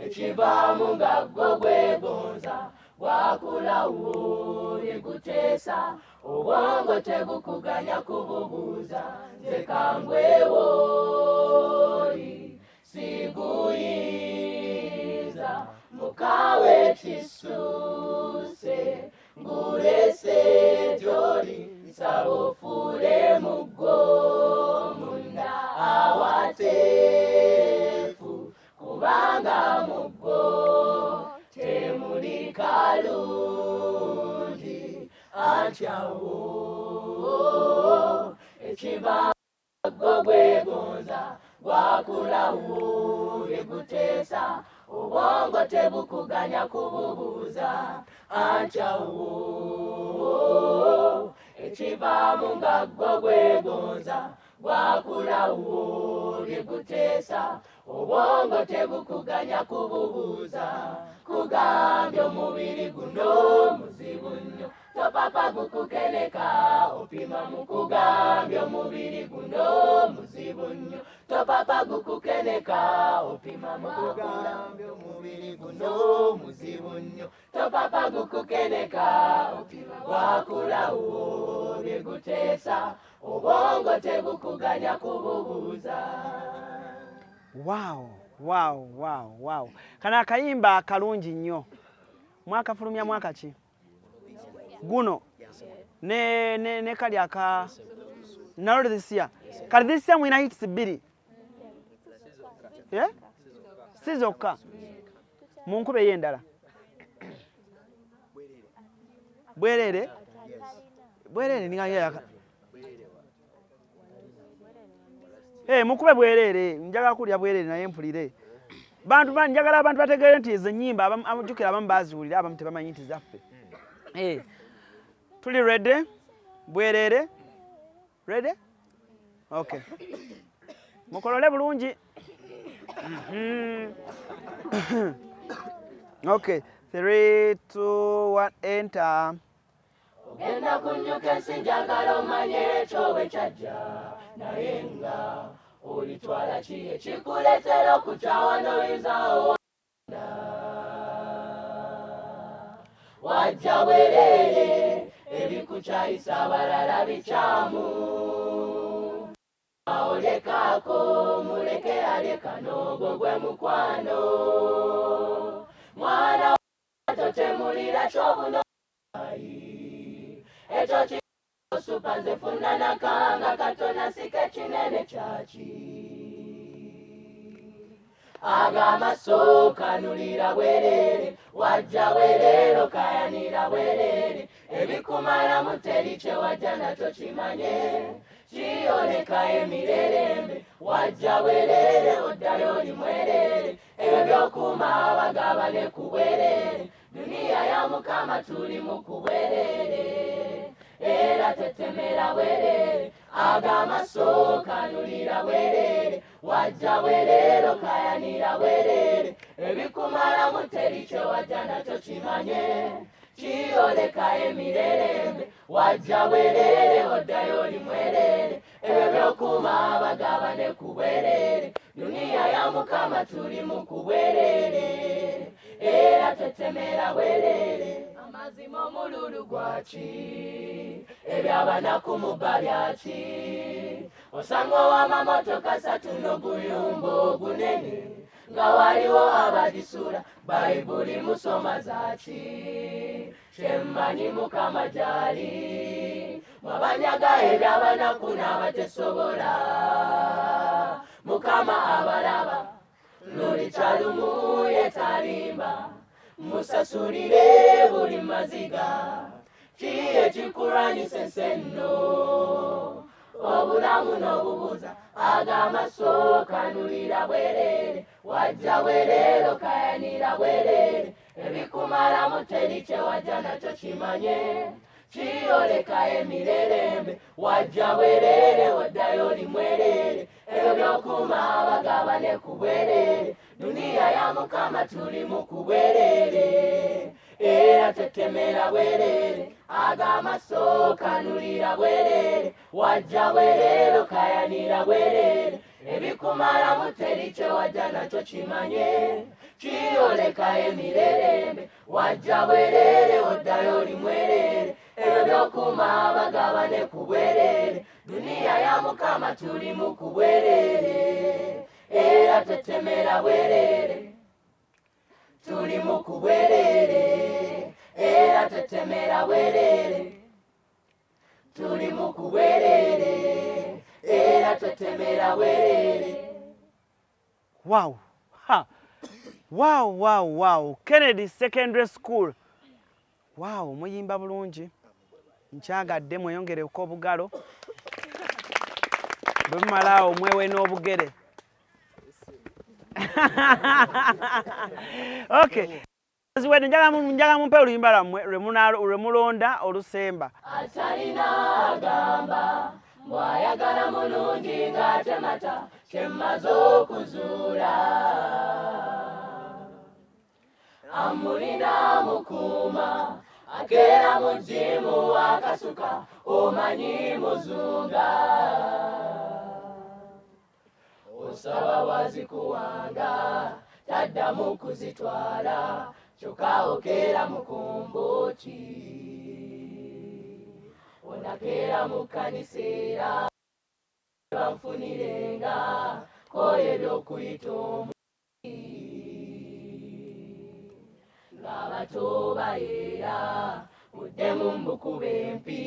ekivaamu nga gwo gwegonza gwakulawo neguteesa obwongo tegukuganya kububuuza nze kangwewooli siguyinza mukawe kisuuse ngulese gyoli nsaba ofuule muggo munda awateefu kubanga muggo temuli kalungi ankyawo ekivaamu gwo gwegonza gwakulawo neguteesa obwongo tebukuganya kububuuza ankyawo ekivaamu nga gwo gwegonza gwakulawo neguteesa obwongo tebukuganya kububuuza kugambye omubiri guno muzibu nnyo topapa gukukeneka opima mu kugambye omubiri guno muzibu nnyo topapa gukukeneka opima mu kugambye omubiri guno muzibu nnyo topapa gukukeneka opima gwakulawo neguteesa obwongo tebukuganya kububuuza. Wow. Kana akayimba akalungi nnyo mwakafulumya mwaka ki guno ne kali aka nalo this year kali this year mwina hits bbiri sizokka munkube yendala bwerere ninga yaka mukube bwerere njaga kulya bwerere naye mpulire bantu njagala abantu bategeere nti ezo nnyimba amujjukira abamu baziwulira abamu tebamanyi nti zaffe tuli ready bwerere ready okay mukolole bulungi okay 3 2 1 enter ogenda kunyuka ensi njagala omanye ekyo bwe kyajja naye nga olitwala ki ekikuleetera okukyawa n'oyinzawo wajja bwerere ebikukyayisa abalala bikyamu olekaako muleke aleka n'ogwo gwe mukwano mwana totemulira ky'obunoayi ekyo kiosupa nze funa nakanga katona sike kinene kyaki agamba sookanulira bwerere wajja bwerere okayanira bwerere ebikumalamu teri kyewajja nakyo kimanye kiyoleka emirerembe wajja bwerere oddayo oli mwerere ebyo byokuma abagabane ku bwerere duniya ya mukama tuli mu kubwerere era tetemera bwerere, ag'amaaso kanulira bwerere, wajja bwerere kayanira bwerere, ebikumalamu teri kye wajja nakyo kimanye, kiyoleka emirerembe, wajja bwerere oddayo oli mwerere, ebyo by'okuma bagabane ku bwerere, duniya ya Mukama tuli mu kubwerere, era tetemera bwerere, amazima omululu gwaki, ebyabanaku mubba byaki, osanga ow'amamotoka satu n'oguyumba ogunene, nga waliwo abagisula bayibuli musoma zaaki, kyemmanyi Mukama gyali, mwabanyaga ebyabanaku n'abatesobola, Mukama abalaba, lulikyalumu yetalimba, musasulire buli maziga, kiye kikulwanyisa ensenno, obulamu n'obubuza, ag'amaaso kanulira bwerere, wajja bwerere kayanira bwerere, ebikumalamu teri kye wajja nakyo kimanye, kiyoleka emirerembe, wajja bwerere oddayo oli mwerere, ebyo by'okuma bagabane ku bwerere, duniya ya Mukama tuli mu kubwerere, era tetemera bwerere, ag'amaaso kanulira bwerere, wajja bwerere kayanira bwerere, ebikumalamu teri kye wajja nakyo kimanye, kiyoleka emirerembe, wajja bwerere oddayo oli mwerere, ebyo by'okuma bagabane ku bwerere, duniya ya Mukama tuli mu kubwerere, era tetemera bwerere, tuli mu kubwerere, era tetemera bwerere, tuli mu kubwerere, era tetemera bwerere. Wow. Ha. Wow, wow, wow. Kennedy Secondary School. Wow, muyimba bulungi. Nkyagadde mweyongereko obugalo. Bwe mumalaawo mwewe n'obugere. Okay. Ziwede njaga mumpe oluyimba lwammwe lwe mulonda olusemba. Atalina agamba bw'ayagala mulungi ng'atemata kyemmaze okuzuula, amulina mukuuma akeera mu jjimu akasuka omanyi muzunga, osaba wazikuwanga taddamu kuzitwala kyokka okeera mu kumbuki, onakeera mu kkanisa era banfunirenga koyo eby'okuyita omuki, ng'abato bayeera muddemu mbukuba empi,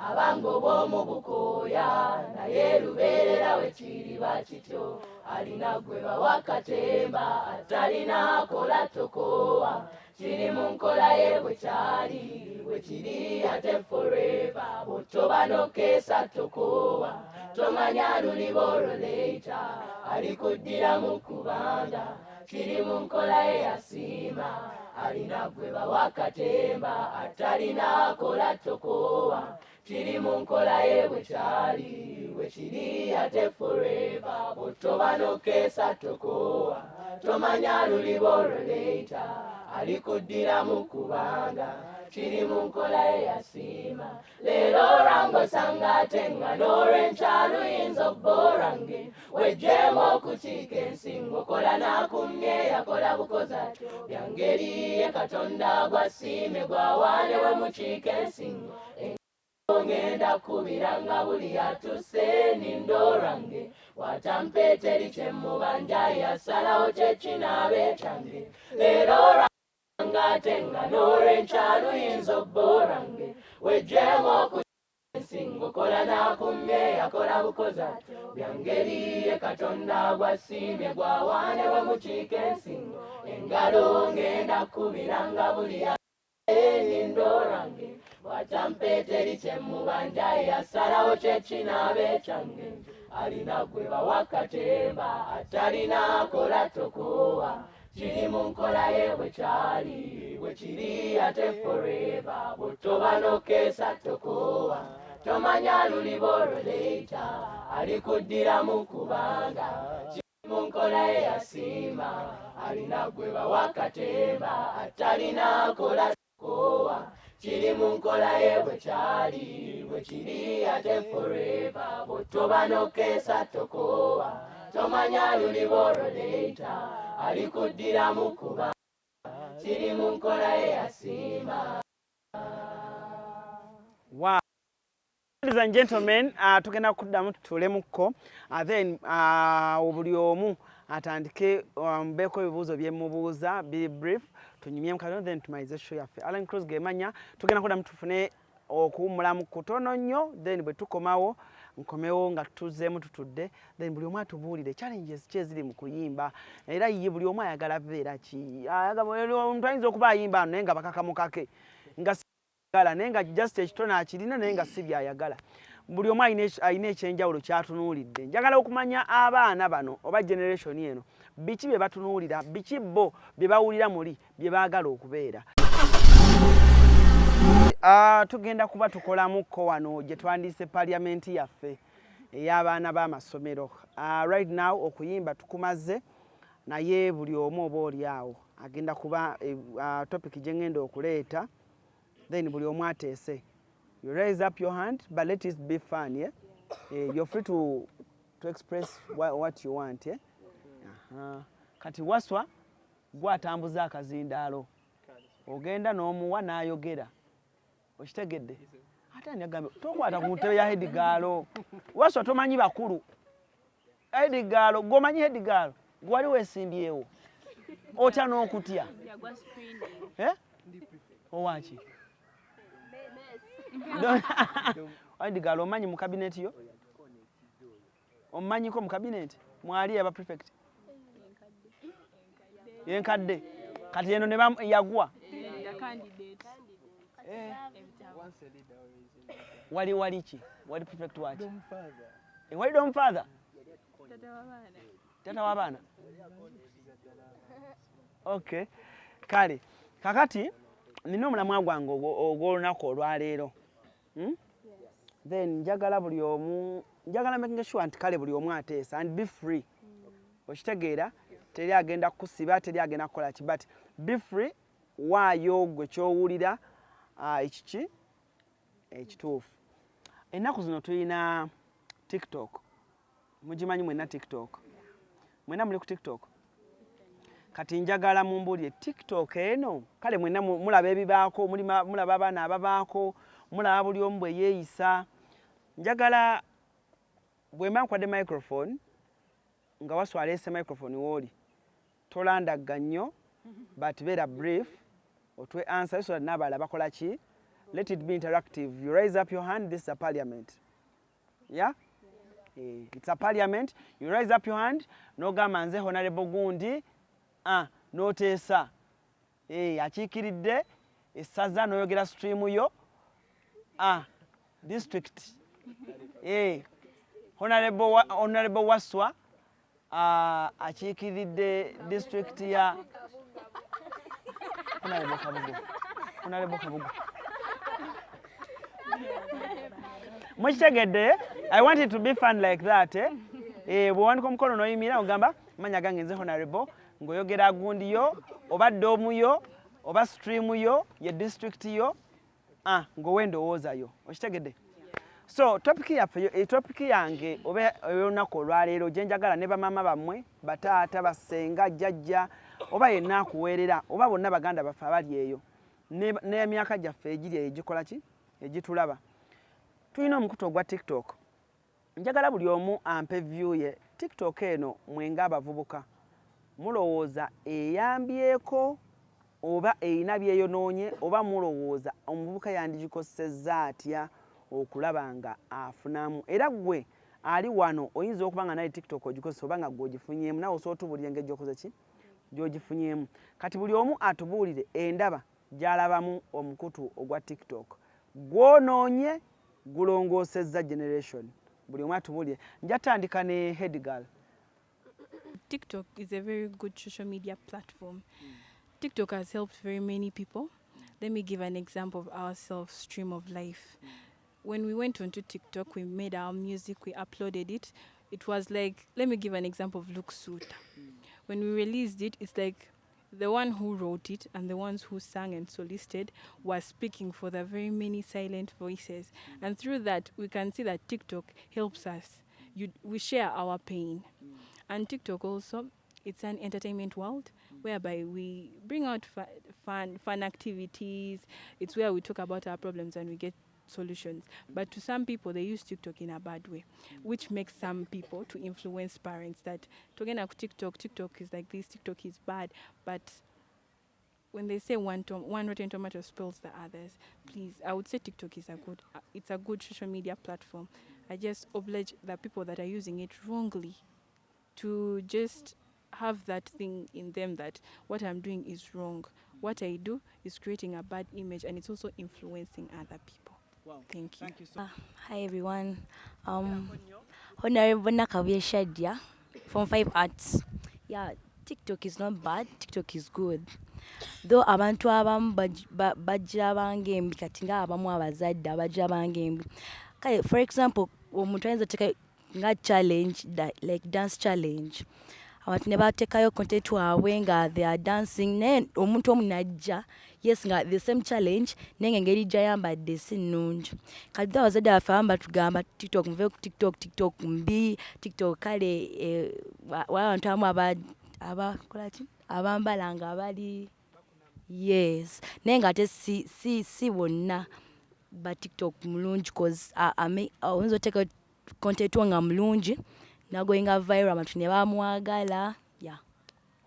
abango b'omu bukooya, naye lubeerera we kiriba kityo, alina gwe bawa katemba atalina akola tokoowa, kiri mu nkola ye bwe kyali, bwe kiri ate forever, bw'otoba n'okeesa tokoowa, tomanya luliba olwo leeta, alikuddiramu kubanga kiri mu nkola ye yasiima, alina gwe bawa katemba atalina akola tokoowa, kiri mu nkola ye bwe kyali, bwe kiri ate forever, bw'otoba n'okeesa tokoowa, tomanya luliba olwo leeta, alikuddiramu kubanga kiri mu nkola ye yasiima. Leero olwangosanga ate nga n'olw'enkya luyinza obborange, wejjeemu okukiika ensingo, okola n'akumye yakola bukozi atyo, byangeri ye Katonda gwasiime gwawaane we mukiika ensingo, ngenda kubiranga buli yatuuse nindoorange, watampeeteri kyemmubanja yasalawo kyekinaabe kyange, leero ngate nga n'olw'enkya luyinza obborange, wejjeemu okukiika ensingo, kola n'akumye yakola bukozi atyo, byangeri ye Katonda gwasiimye gwawaane we mukiika ensingo, engalo ngenda kubiranga buli nindoorange, watampeeteri kyemmubanja yasalawo kyekinaabe kyange, alina gwe bawa katemba atalina akola tokoowa, kiri mu nkola ye bwe kyali bwe kiri ate forever bw'otoba n'okeesa tokoowa tomanya luliba olwo leeta alikuddiramu kubanga kiri mu nkola ye yasiima alina gwe bawakatemba atalina akola tokoowa kiri mu nkola ye bwe kyali bwe kiri ate forever bw'otoba n'okeesa tokoowa tomanya luliba olwo leeta alikuddiramu kuba kiri mu nkola ye yasiima. Wow. Ladies and gentlemen, tugenda kuddamu tutuulemukko then buli omu atandike mbeeko ebibuuzo bye mubuuza be brief tunyumye mukatono then tumalize show yaffe. Alan Cruz gemanya tugenda kuddamu tufune okuwummulamu kutono nnyo then bwe tukomawo nkomewo nga tutuzeemu tutudde then buli omu atubuulire challenges ki eziri mu kuyimba era ye buli omu ayagala beera ki omuntu ayinza okuba ayimba naye nga bakakamukake nga sigala naye nga just ekitono akirina naye nga si byayagala buli omu ayina ekyenjawulo kyatunuulidde njagala okumanya abaana bano oba generation eno biki bye batunuulira biki bo bye bawulira muli bye baagala okubeera. Tugenda kuba tukolamukko wano gye twandiise paliamenti yaffe ey'abaana b'amasomero. Right now okuyimba tukumaze naye buli omu oba oli awo agenda kuba topic gye ngenda okuleeta then buli omu ateese. You raise up your hand but let it be fun, yeah? You're free to express what you want, yeah? Kati waswa gwatambuza akazindaalo ogenda n'omuwa n'ayogera okitegedde ate nyagambe tokwata ku ntebe ya hedigaalo waswa tomanyi bakulu hedigaalo gomanyi hedigaalo gwali weesimbyewo otya n'okutya owaki hedigaalo omanyi mu kabineti yo omumanyiko mu kabineti mwali aba prefect yenkadde kati eno ne yagwa wali ki wali prefect waki wali dom father tata w'abaana okay kale kakati nina omulamwa gwange ogw'olunaku olwaleero then njagala buli omu njagala making sure nti kale buli omu ateesa and be free okitegeera teri agenda kusiba teri agenda kukola ki but be free waayo gwe kyowulira ekiki ekituufu. Ennaku zino tulina TikTok mugimanyi mwenna TikTok mwenna muli ku TikTok kati njagala mumbuulire TikTok eno kale mwenna mulaba ebibaako mulaba abaana ababaako mulaba buli omu bwe yeeyisa njagala bwe mba nkwadde microphone nga waswa aleese microphone wooli tolandagga nnyo but beera brief otwe answer so that n'abalala bakola ki. Let it be interactive. You raise up your hand. This is a parliament. Yeah? It's a parliament. You raise up your hand. No gamanze honorable gundi. No tesa. Achikiridde. Esaza no yogera stream yo. District. Honorable Waswa. Achikiridde district ya. Honorable Kabugu. Mukitegedde, I want it to be fun like that. Bw'owanika omukono n'oyimira ogamba manya gange nze honorable ng'oyogera gundi yo oba ddoomu yo oba stream yo ye district yo ng'owa endowooza yo okitegedde. So topic yaffe topic yange oba ey'olunaku olwaleero gye njagala ne bamaama bammwe bataata basenga jjajja oba yenna akuweerera oba bonna baganda baffe abali eyo n'emyaka gyaffe egiri eyo egikola ki egitulaba. Tulina omukutu ogwa TikTok. Njagala buli omu ampe view ye. TikTok eno mwenga abavubuka mulowooza eyambyeko oba eyina byeyonoonye oba mulowooza omuvubuka yandigikosezza atya okulaba nga afunamu. Era gwe ali wano oyinza okuba nga naye TikTok ogikozesa oba nga gw'ogifunyeemu nawe osobola otubulira engeri gy'okoze ki gy'ogifunyeemu. Kati buli omu atubuulire endaba gy'alabamu omukutu ogwa TikTok gwonoonye gulongoosezza generation. Buli omu atubuulire. Njatandika ne head girl. TikTok is a very good social media platform. TikTok has helped very many people. Let me give an example of our self-stream of life. When we went onto TikTok, we made our music, we uploaded it. It was like, let me give an example of Luke Suta. When we released it, it's like the one who wrote it and the ones who sang and solisted were speaking for the very many silent voices. And through that, we can see that TikTok helps us. We share our pain. And TikTok also, it's an entertainment world whereby we bring out fun activities. It's where we talk about our problems and we get solutions. But to some people, they use TikTok in a bad way, which makes some people to influence parents that talking about TikTok is like this, TikTok is bad. But when they say one rotten tomato spoils the others, please, I would say TikTok is it's a good social media platform. I just oblige the people that are using it wrongly to just have that thing in them that what I'm doing is wrong. What I do is creating a bad image and it's also influencing other people. Wow. Thank you. Hi everyone. Honorable Nakabye Shadia from 5 Arts. Yeah, TikTok is not bad. TikTok is good. Though abantu abamu bajja bangembi kati nga abamu abazadde abajja bangembi. Kale, for example, omuntu ayinza teeka nga challenge, like dance challenge. Abantu ne bateekayo content waabwe nga they are dancing. Naye omuntu omu najja, yes nga the same challenge, naye ng'engeri gy'ayambadde si nnungi. Kati abazadde baffe abamu batugamba TikTok, muve ku TikTok mbi, TikTok kale abantu abamu abakola ki? Abambala nga bali yes. Naye ng'ate si bonna ba TikTok mulungi cause oyinza oteeka content wo nga mulungi nagoyinga viral abantu ne bamwagala. Yeah.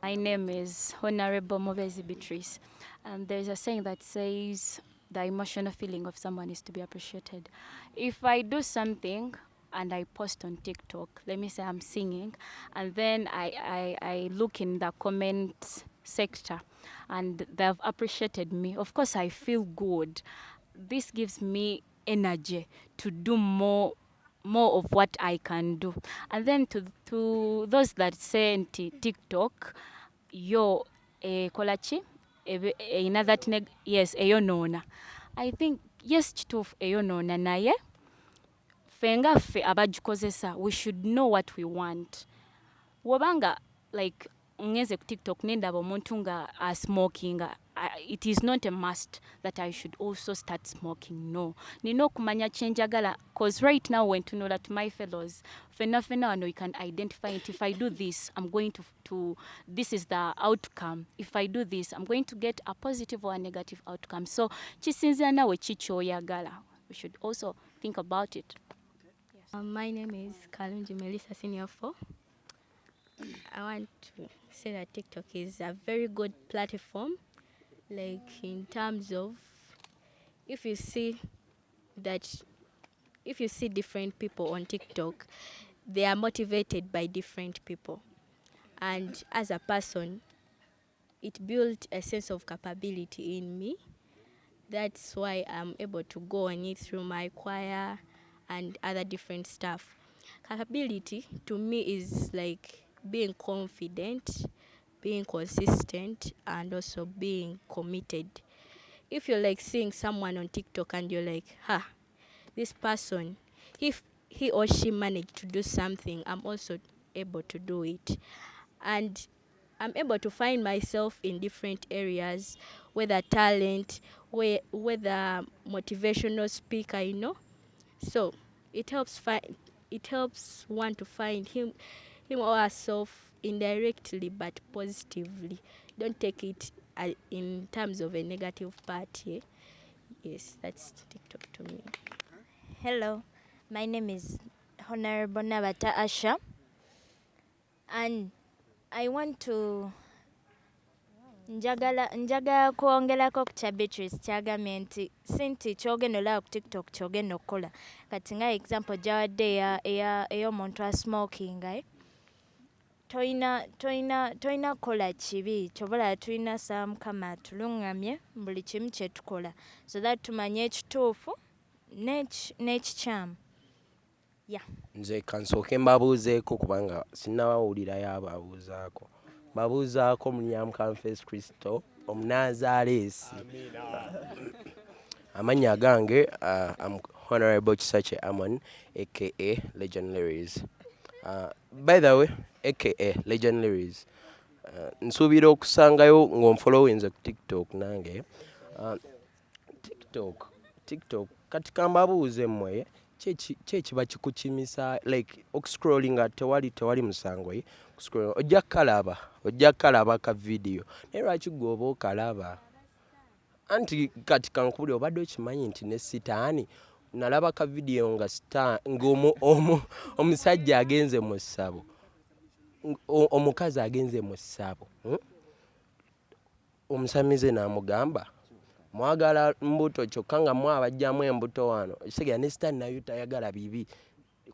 My name is Honorable Mobezi Beatrice, and there's a saying that says the emotional feeling of someone is to be appreciated. If I do something and I post on TikTok, let me say I'm singing, and then I look in the comment sector and they've appreciated me, of course I feel good. This gives me energy to do more of what I can do. And then to those that say TikTok, yo kolachi another yes eyonona. I think yes kituufu eyonona naye fenga fe abagikozesa, we should know what we want. Wobanga like ngeze ku TikTok nendaba omuntu nga smoking, it is not a must that I should also start smoking. No. Nino kumanya chenjagala, cause right now when to know that my fellows, fena wano you can identify it. If I do this, I'm going to this is the outcome. If I do this, I'm going to get a positive or a negative outcome. So chisinzira nawe chichoyagala. We should also think about it. Yes. My name is Kalunji Melissa Senior 4. I want to say that TikTok is a very good platform, like in terms of if you see different people on TikTok, they are motivated by different people, and as a person it built a sense of capability in me. That's why I'm able to go on it through my choir and other different stuff. Capability to me is like being confident, being consistent, and also being committed. If you're like seeing someone on TikTok and you're like, this person, if he or she managed to do something, I'm also able to do it. And I'm able to find myself in different areas, whether talent, whether motivational speaker, you know. So it helps one to find him or herself indirectly but positively. Don't take it in terms of a negative part. Yeah? Yes, that's TikTok to me. Hello, my name is Honorable Nabata Asha, and I want to njagala kwongerako ku kya Beatrice kyagambye nti sinti kyogenda olaba ku TikTok kyogenda okukola. Kati nga example gyawadde ey'omuntu asmokinga, toyina kukola kibi, kyobala tulina saba Mukama tulungamye buli kimu kye tukola so that tumanye ekituufu n'ekikyamu. Yeah. Nze kansooke mbabuuzeeko kubanga sinnawulirayo ababuuzaako. Mbabuuzaako Miriam Confess Kristo Omunazaleesi. Amannya gange I'm Honorable Kisache Amon aka Legend Lyrics. By the way, aka Legend Lyrics. Nsuubira okusangayo ng'onfollowinze ku TikTok nange. TikTok kati kambabuuze mmwe kiba kikuchimisa like okuscrollinga tewali musango kuscroll ojja kalaba ka video naye lwaki gwoba okalaba anti kati kankubuli obadde okimanyi nti ne sitaani nalaba ka video nga omusajja agenze mu ssabo omukazi agenze mu ssabo omusamize n'amugamba mwagala mbuto kyokka nga mwabajjamu embuto wano ekitegeera ne sitaani nayo tayagala bibi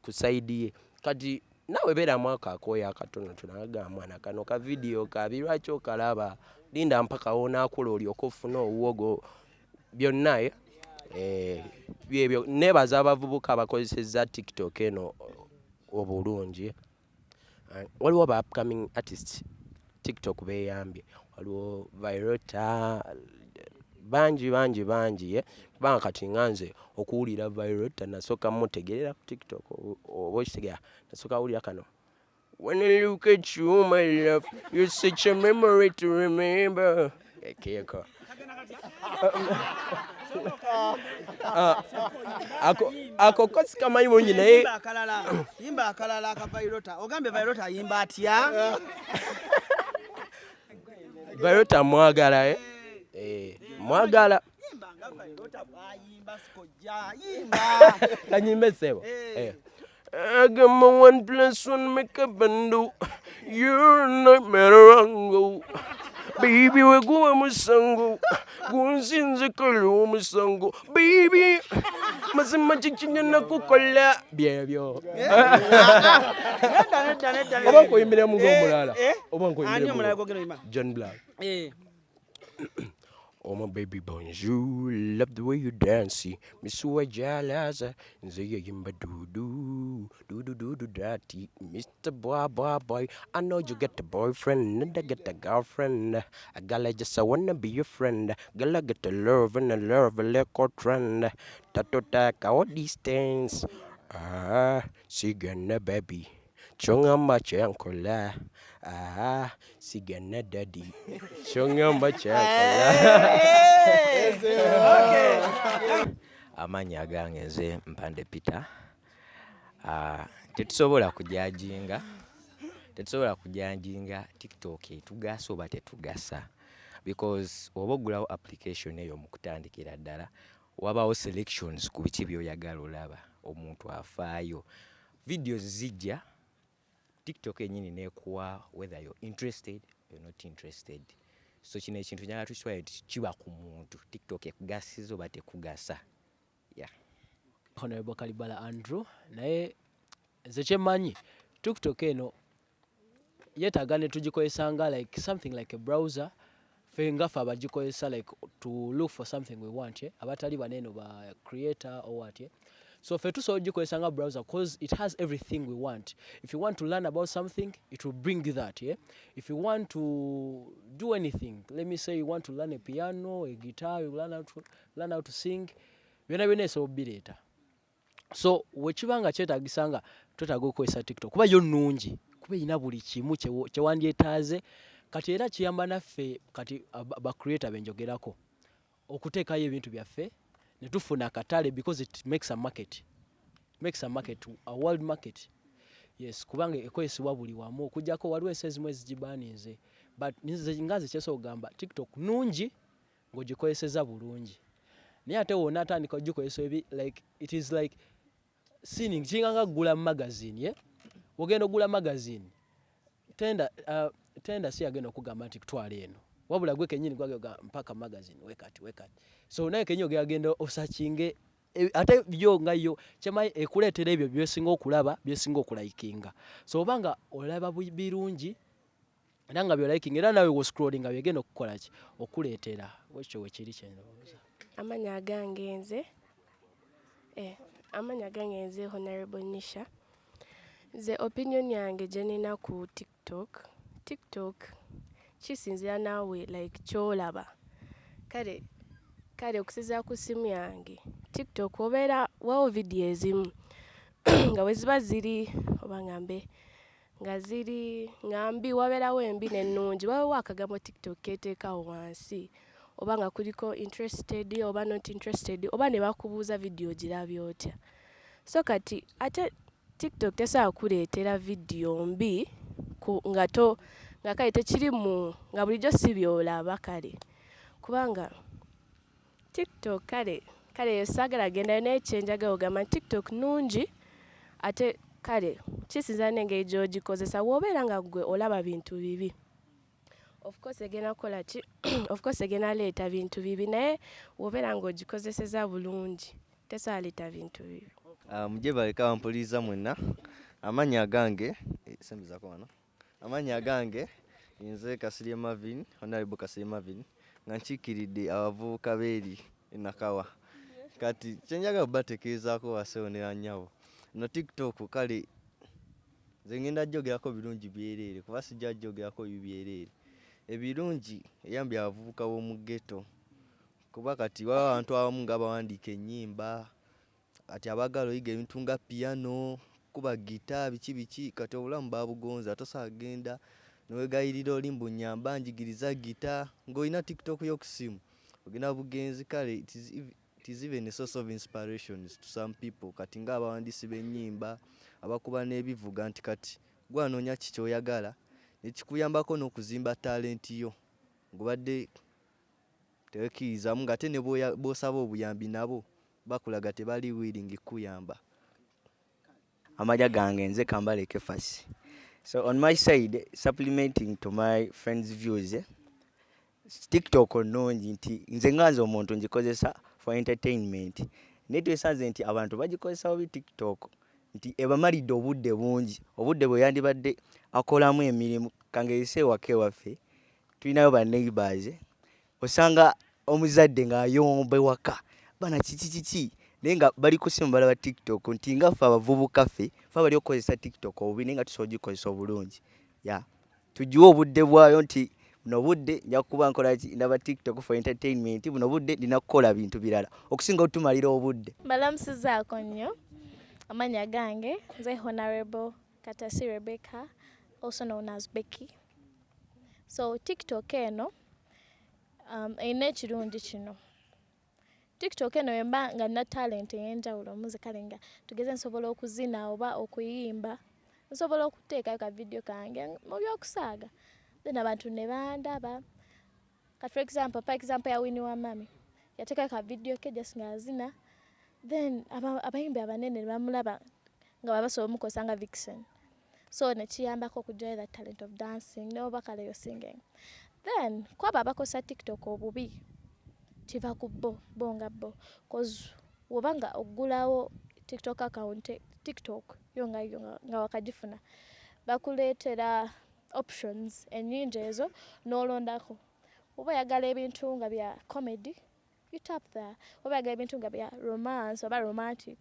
ku sayidi ye kati nawe beeramu akakooyo akatono tunagamba mwana kano ka video kabi lwaki okalaba linda mpaka wonaakula olyoka ofuna obuwogo byonna byebyo nebaza abavubuka abakozesezza TikTok eno obulungi. Waliwo ba upcoming artists TikTok beeyambye waliwo Virota bangi kubanga kati nganze okuwulira Virota nasooka mutegerera ku TikTok oba okitegeera nasooka wulira kano when I look at you my love you're such a memory to remember ekeko ako kosi kamanyi bulungi naye yimba akalala aka Virota ogambe Virota ayimba atya Virota mwagala mwagala kanyimbe sebo I got my 1+1 makeup and do you're not matter baby we go musango gunsinze kalo musango baby mazima chichinya nakukola byebyo oba koyimbira mu gomulala oba koyimbira mu John Black oh my baby bonjour, love the way you dance. Misuwa jalaza, nzeye yimba do dati. Mr. Boy, I know you get a boyfriend, and I get a girlfriend. I gotta just I wanna be your friend. Gotta get a love and a love a little trend. Tato taka all these things. Sigana baby, chonga mache ankola. Sigana daddy. Chongamba chakala. Amanya gange nze Mpande Peter. Tetusobola kujajinga TikTok etugasa oba tetugasa because oba ogulawo application eyo mu kutandikira ddala wabawo selections ku biki by'oyagala olaba omuntu afaayo videos zijja TikTok enyini nekuwa whether you're interested or not interested. So kino ekintu njagala tukitwale kiba ku muntu TikTok ekugasiza oba tekugasa. Yeah. Honorable Kalibala Andrew naye nze kyemanyi TikTok eno yetaaga ne tugikozesanga like something like a browser fe ngafe abagikozesa like to look for something we want abatali baneno ba creator or what so fe tusobola gikozesa nga browser because it has everything we want. If you want to learn about something it will bring you that if you want to do anything, let me say you want to learn a piano, a guitar, you learn how to sing, byonna esobola. So wekibanga kyetaagisanga twetaaga okukozesa TikTok kuba yo nnungi kuba erina buli kimu kyewandyetaaze kati era kiyamba naffe kati ba creator benjogerako okuteekayo ebintu byaffe ne tufuna akatale because it makes a market, a world market. Yes, kubanga ekozesebwa buli wamu okujjako waliwo ensi ezigibaaninze but ngaze kyeso ogamba TikTok nungi ng'ogikozeseza bulungi naye ate wonna atandika ogikozesa like it is like sinning kinganga kugula magazine ogenda ogula magazine tenda si agenda okugamba nti kutwala eno wabula gwe kenyini gwagega mpaka magazine wekati so naye kenyo agenda osachinge ate byo nga yo kyemayi ekuleetera ebyo byesinga okulaba byesinga okulayikinga so obanga olaba birungi era nga byolayikinga era nawe wo scrolling nga byegenda okukola ki okuleetera wekyo wekiri kyendowooza. Amanya gange nze Amanya gange nze Honorable Nisha. Ze opinion yange jenina ku TikTok kisinzira naawe like kyolaba. Kale okusinzira ku simu yange TikTok obeera wawo video ezimu nga bwe ziba ziri oba nga ziri ngambi wabeerawo embi n'ennungi wabeewo akagambo TikTok keeteekawo wansi oba nga kuliko interested oba not interested oba ne bakubuuza video girabye otya. So kati ate TikTok tesobola kuleetera video mbi nga kale tekirimu nga bulijjo si byolaba kale kubanga TikTok kale saagala genda naye kyenjagala ogamba TikTok nungi ate kale kisinzira n'engeri gy'ogikozesa w'obeera nga gwe olaba bintu bibi. Of course egenda leeta bintu bibi naye w'obeera ng'ogikozeseza bulungi tesobola leeta bintu bibi. Mujje baleka bampuliza mwenna amanya gange nze Kasirye Marvin, Honorable Kasirye Marvin nga nkiikiridde abavubuka beeri enakawa kati kyenjaga batekerezaako wasewo ne anyawo no TikTok kale nze ngenda jjogerako birungi byereere kuba sijja jjogerako bibyereere ebirungi eyambye abavubuka b'omu ghetto kuba kati waba abantu abamu nga bawandiika ennyimba ati abagala oyiga ebintu nga piano kuba gita biki kati obulamu babugonza tosobola genda nowegayirira oli mbu nnyamba njigiriza gita ng'olina TikTok y'okusimu ogenda bugenzi kale it is even a source of inspiration to some people kati nga abawandiisi b'ennyimba abakuba n'ebivuga nti kati gwanoonya kiki oyagala nekikuyambako n'okuzimba talenti yo ng'obadde tewekkirizamu ng'ate ne bw'osaba obuyambi nabo bakulaga tebali willing kuyamba. Amanya gange nze Kambale Kefasi. So on my side, supplementing to my friends' views, TikTok onungi nti nze nganze omuntu ngikozesa for entertainment. Netwesanze nti abantu bagikozesa obi TikTok nti ebamalidde obudde bungi. Obudde bwe yandibadde akolamu emirimu kangeese wake waffe. Tulinayo ba neighbors. Osanga omuzadde ng'ayomba waka. Bana kiki naye nga bali ku simu balaba TikTok nti nga ffe abavubuka ffe bali okukozesa TikTok obubi naye nga tusobola ogikozesa obulungi. Tugiwe obudde bwayo nti buno budde nja kuba nkola ndaba TikTok for entertainment buno budde ndina kukola bintu birala okusinga otumalira obudde. Mbalamusizaako nnyo amanya gange nze Honorable Katasi Rebecca also known as Becky. So TikTok eno erina ekirungi kino. TikTok eno yemba nga nina talent ey'enjawulo muze kale nga tugeze nsobola okuzina oba okuyimba nsobola okuteekayo ka video kange mu by'okusaaga then abantu ne bandaba for example ya Winnie Wamami yateekayo ka video ke just ng'azina then abayimbi abanene ne bamulaba nga babasobola omukozesa nga vixen so ne kiyambako okuggyayo that talent of dancing n'oba kale yo singing then kwaba abakozesa TikTok obubi kiva ku bo nga bo cause wobanga oggulawo TikTok account TikTok nga wakagifuna bakuleetera options ennyingi ezo n'olondako oba oyagala ebintu nga bya comedy you tap there oba oyagala ebintu nga bya romance oba romantic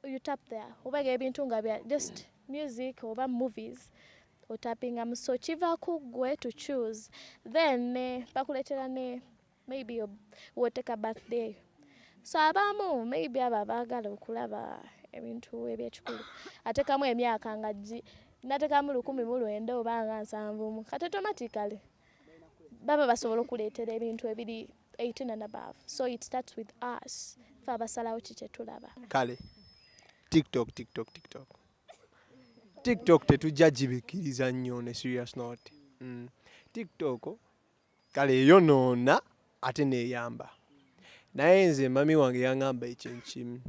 you tap there oba oyagala ebintu nga bya just music oba movies otapingamu so kiva ku gwe to choose then bakuleetera ne maybe woteka birthday so abamu maybe aba baagala okulaba ebintu ebyekikulu atekamu emyaka nga natekamu 1900 oba nga 7 kati automatically baba basobola okuleetera ebintu ebiri 18 and above so it starts with us fe abasalawo kiki tulaba kale TikTok tetujja gibikiriza nnyo ne serious note TikTok kale eyonoona ate neeyamba naye nze mami wange yaŋŋamba ekintu kimu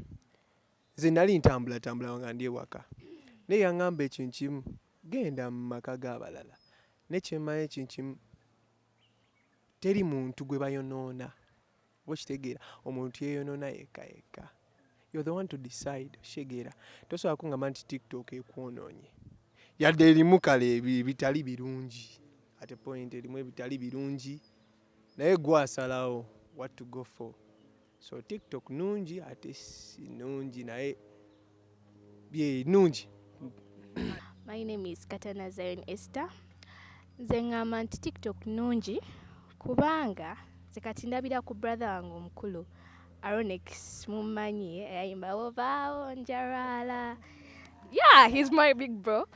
nze nali ntambula nga ndi ewaka naye yaŋŋamba ekintu kimu genda mu maka g'abalala nekyemanya ekintu kimu teri muntu gwe bayonoona okitegeera omuntu yeeyonoona yekka you're the one to decide shegeera tosobola kungamba nti TikTok ekwonoonye yadde erimu kale bitali birungi at point erimu ebitali birungi naye gwasalawo what to go for so TikTok nungi ate si nungi naye bye nungi. My name is Katana Zion Esther. Nze ngamba nti TikTok nungi kubanga nze kati ndabira ku brother wange omukulu Aronix mumanyi ayimba ovaawo njarala. Yeah, he's my big bro.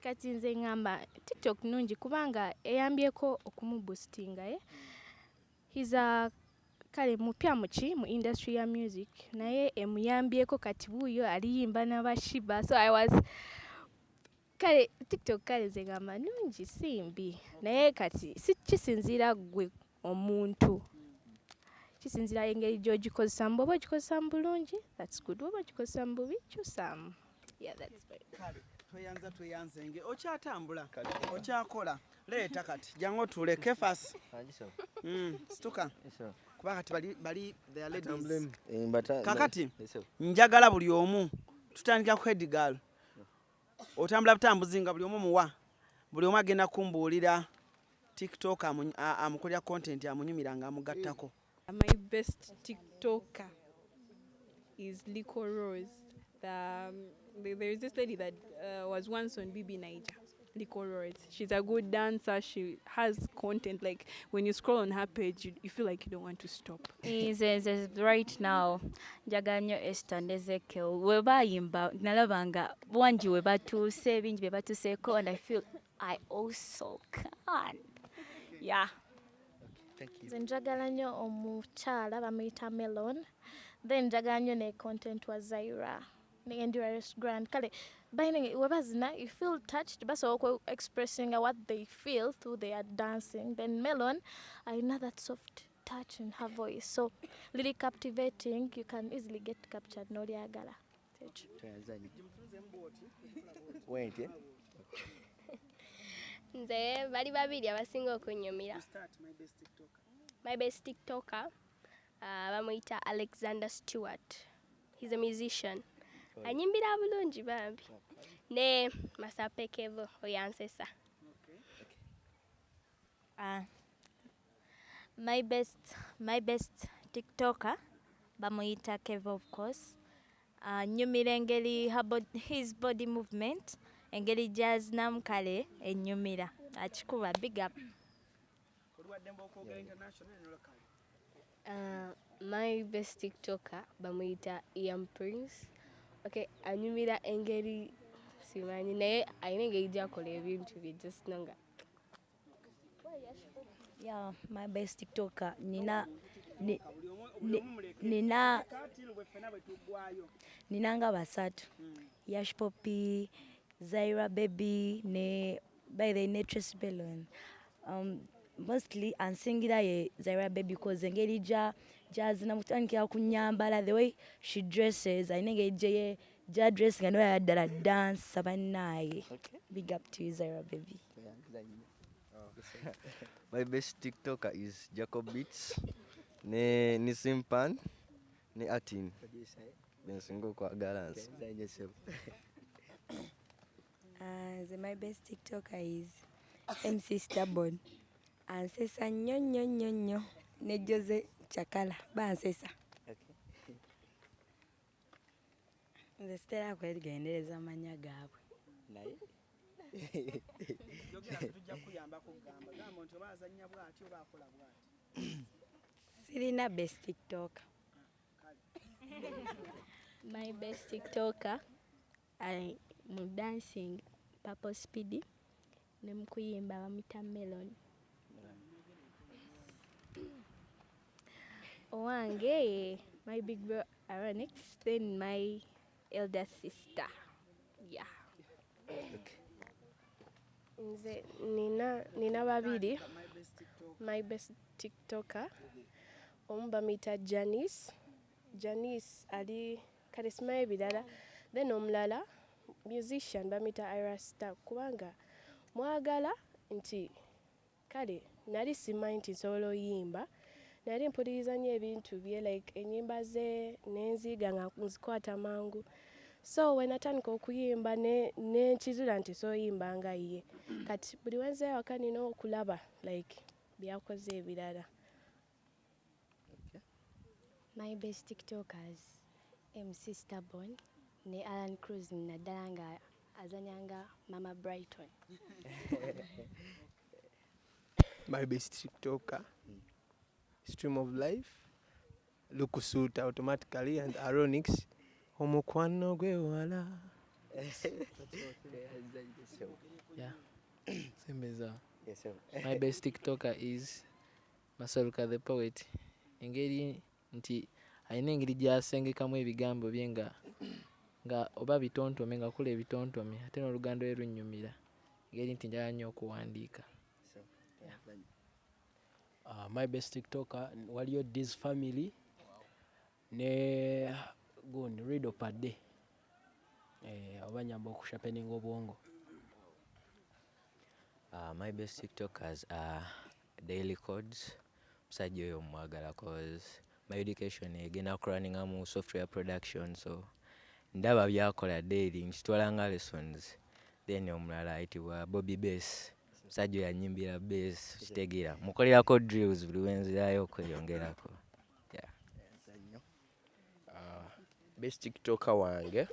Kati nze ngamba TikTok nungi kubanga eyambyeko okumuboostinga. He's a kale mupya muki mu industry ya music naye emuyambyeko kati buyo aliyimba n'abashiba, so I was kale TikTok kale nze ngamba nungi simbi naye kati si kisinziira gwe omuntu, kisinziira engeri gy'ogikozesamu. Bw'oba ogikozesamu bulungi that's good, bw'oba ogikozesamu bubi kyusamu. Yeah, that's right. Tweyanzenge okyatambula okyakola leeta kati jangu otule Kefas situka kuba kati bali their ladies kakati njagala buli omu tutandika ku Edgar otambula butambuzi nga buli omu muwa buli omu agenda kumbuulira TikTok amukolera content amunyumiranga amugattako. My best TikToker is Liko Rose. There is this lady that was once on BB Niger, Liko Rose. She's a good dancer. She has content. Like when you scroll on her page, you feel like you don't want to stop. Right now, Jaganyo Esther Ezekiel, webayimba nalabanga wanji webatuse bingi bebatuseko, and I feel I also can. Yeah. Nze njagala nnyo omukyala bamuyita Melon, then njagala nnyo ne content wa Zaira ne Endurance Grand. Kale bayine webazina you feel touched baso expressing what they feel through their dancing. Then Melon ayina that soft touch in her voice, so really captivating. You can easily get captured n'olyagala. Nze bali babiri abasinga okunyumira. My best TikToker bamuyita Alexander Stewart. He's a musician. Anyimbira bulungi bambi. Ne Masape Kevo oyansesa. My best TikToker bamuyita Kevo, of course. Nyumira engeri his body movement, engeri jazz namkale enyumira. Achikuba big up. My best TikToker bamuyita Ian Prince. Okay, anyumira engeri simanyi naye ayina engeri gyakola ebintu bye just nanga. Yeah, my best TikToker ninanga basatu. Yash Poppy, Zaira Baby, by the Netress Bellon. Mostly ansingira ye Zaira Baby because engeri jazz namutandikira kunyambala, the way she dresses, ainenge ja dressing and where dala dance abanaye. Big up to you, Zaira Baby. My best TikToker is Jacob Beats, ne Simpan, ne Atin. Bensingo kwa galance. My best TikToker is MC Stubborn. Ansesa nyo ne Jose Chakala ba ansesa. Nze Stella kwedigendereza amanya gaabwe. Naye tujja kuyamba kugamba gamba nti obazanya bwati obakola bwati. Sirina best TikToker. My best TikToker I dancing Purple Speedy ne mukuyimba bamita Melon. Owange my big bro Aronix, then my elder sister. Yeah. Nze nina babiri. My best TikToker omu bamuyita Janice ali karisma ebirala, then omulala musician bamuyita Ira Star kubanga mwagala nti kale nali simanyi nti nsobola oyimba, nali mpuliriza nnyo ebintu bye like enyimba ze n'enziga nga nzikwata mangu, so wenatandika okuyimba nenkizula nti soyimba nga ye kati buli wenzeeyo waka nina okulaba like byakoze ebirala. My best TikTokers, MC Stubborn, ne Alan Cruz naddala nga azanyanga Mama Brighton. My best TikToker, Stream of Life, Lukusuta automatically and Aronix, Omukwano gwe wala. Yeah. Sembeza. Yes, my best TikToker is Masaruka the Poet. Engeri nti ayina engeri gyasengekamu ebigambo bye nga oba bitontome nga kula ebitontome ate n'oluganda lwe lunnyumira engeri nti njala nnyo okuwandiika. My best TikToker waliyo This Family ne gundi Rido Padde abanyamba okushapeninga obwongo. My best TikTokers are Daily Codes, musajja oyo mwagala cause my education egenda kurunninga mu software production, so ndaba byakola daily nkitwala nga lessons. Then omulala ayitibwa Bobby Bass, musajja oyo anyimbira bass kitegeera mukolerako drills buli wenzirayo okweyongerako. Best TikToker wange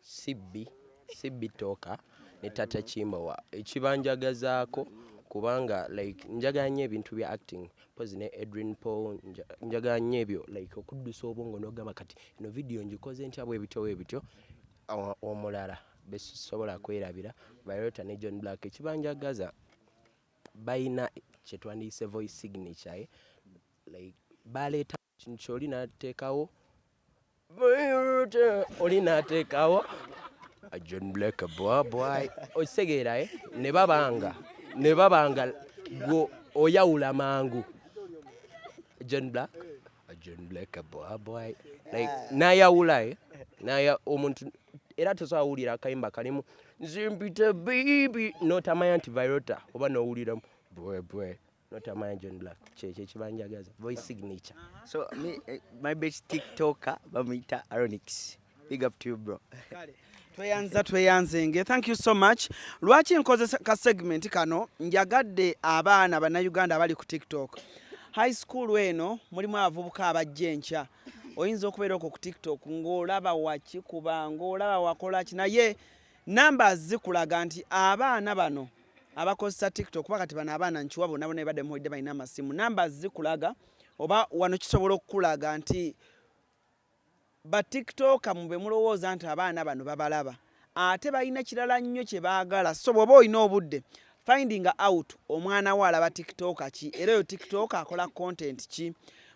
CB Toka ne Tata Chimba ekibanjagazaako kubanga like njagala nnyo ebintu bya acting pozi ne Edwin Paul njagala nnyo ebyo like okuddusa obwongo n'ogamba kati eno video ngikoze ntya bwe bityo omulala besobola kwerabira Violeta ne John Black ekibanjagaza bayina kyetwandiise voice signature like baleeta kintu kyoli nateekawo oli nateekawo John Black boy osegeera ne babanga go oyawula mangu John Black boy like nayawula naya omuntu era tosawulira akayimba kalimu nzimpita baby notamanya nti Violeta oba nowuliramu boy notamanya John Black kyekyo kibanjagaza voice signature. So my best TikToker bamuyita Aronix. Big up to you bro. tweyanzenge. Thank you so much. Lwaki nkoze ka segment kano njagadde abaana bannayuganda abali ku TikTok. High school eno mulimu abavubuka abajjencha. Oyinza okubeera ku TikTok ng'olaba wakikuba ng'olaba wakola ki naye numbers zikulaga nti abaana bano abakozesa TikTok pakati bano abaana nchiwa bonna bonna badde muhidde balina amasimu numbers zikulaga oba wano kisobola okukulaga nti ba TikTok mube mulowooza nti abaana bano babalaba ate balina kirala nnyo kye baagala so bw'oba olina obudde finding out omwana wa alaba TikTok ki era yo TikTok akola content ki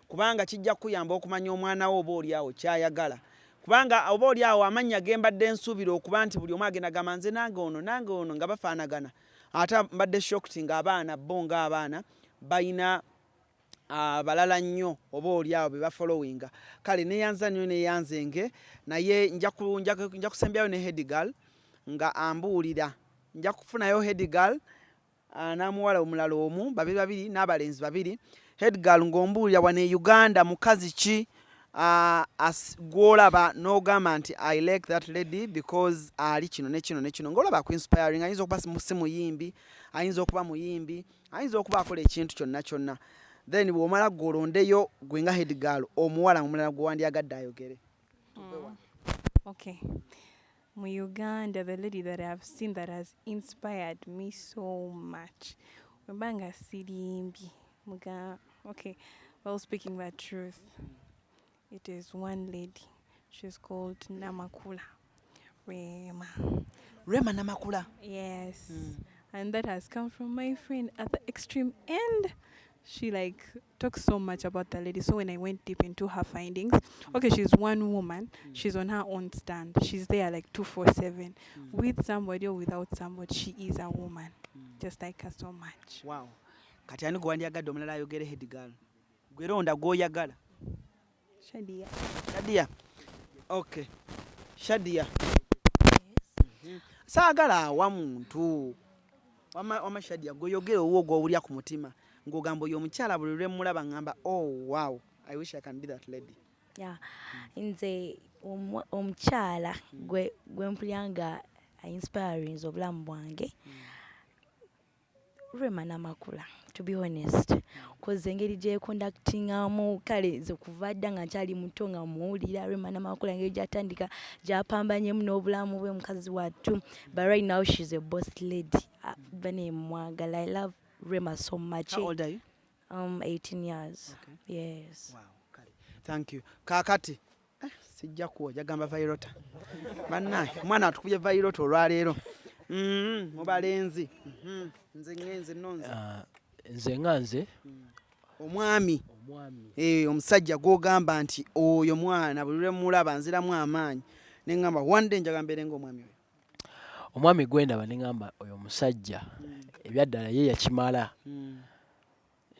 kubanga kijja kuyamba okumanya omwana wo oba oli awo kyayagala kubanga oba oli awo amanya gembadde nsuubira okuba nti buli omu agenda gamba nze nange ono nga bafaanagana ate mbadde shocked nga abaana bo nga abaana balina balala nnyo oba oli awo be bafollowinga kale neyanza nnyo neyanzenge naye nja kusembyayo ne head girl nga ambuulira nja kufunayo head girl n'amuwala omulala omu babiri n'abalenzi babiri head girl ng'ombuulira wano e Uganda mukazi ki gwolaba n'ogamba nti I like that lady because ali kino ne kino ne kino ng'olaba ku inspiring ayinza okuba si muyimbi ayinza okuba muyimbi ayinza okuba akola ekintu kyonna then bw'omala gwolondeyo gwe nga head girl omuwala omulala gwe wandyagadde ayogere. Okay. Mu Uganda, the lady that I've seen that has inspired me so much. Mbanga sirimbi. Okay, well, speaking the truth, it is one lady. She's called Namakula. Rema Namakula? Yes. And that has come from my friend at the extreme end. She talks so much about the lady. So when I went deep into her findings, okay, she's one woman. She's on her own stand. She's there 24/7. With somebody or without somebody, she is a woman. Just like her so much. Wow. Kati ani gwandyagadde omulala ayogere head girl. Gweronda gw'oyagala. Shadia. Okay. Shadia. Yes. Saagala awa muntu. Wama Shadia gw'oyogere owo gw'owulya ku mutima. Ng'ogamba oyo omukyala buli lwe mulaba ngamba oh wow I wish I can be that lady. Yeah. Nze omukyala gwe mpulira nga inspiring obulamu bwange Rema Namakula, to be honest, cause engeri gye conductingamu kale nze kuva dda nga nkyali muto nga muwulira Rema Namakula engeri gyatandika gyapambanyemu n'obulamu bwe mukazi wattu, but right now she's a boss lady. Bane mwagala. I love Rema so much. How old are you? 18 years. Okay. Yes. Wow, kale. Thank you. Kakati sijja kuwoja gamba Vairota. Bannaye omwana atukubye Vairota olwaleero. Mubalenzi. Nze ngenze nonze. Nze nganze omwami omusajja gw'ogamba nti oyo mwana buli lwe mulaba nziramu amaanyi ne ngamba one day njagala mbeere ng'omwami oyo. Omwami gwendaba ne ngamba oyo musajja ebyaddala ye yakimala.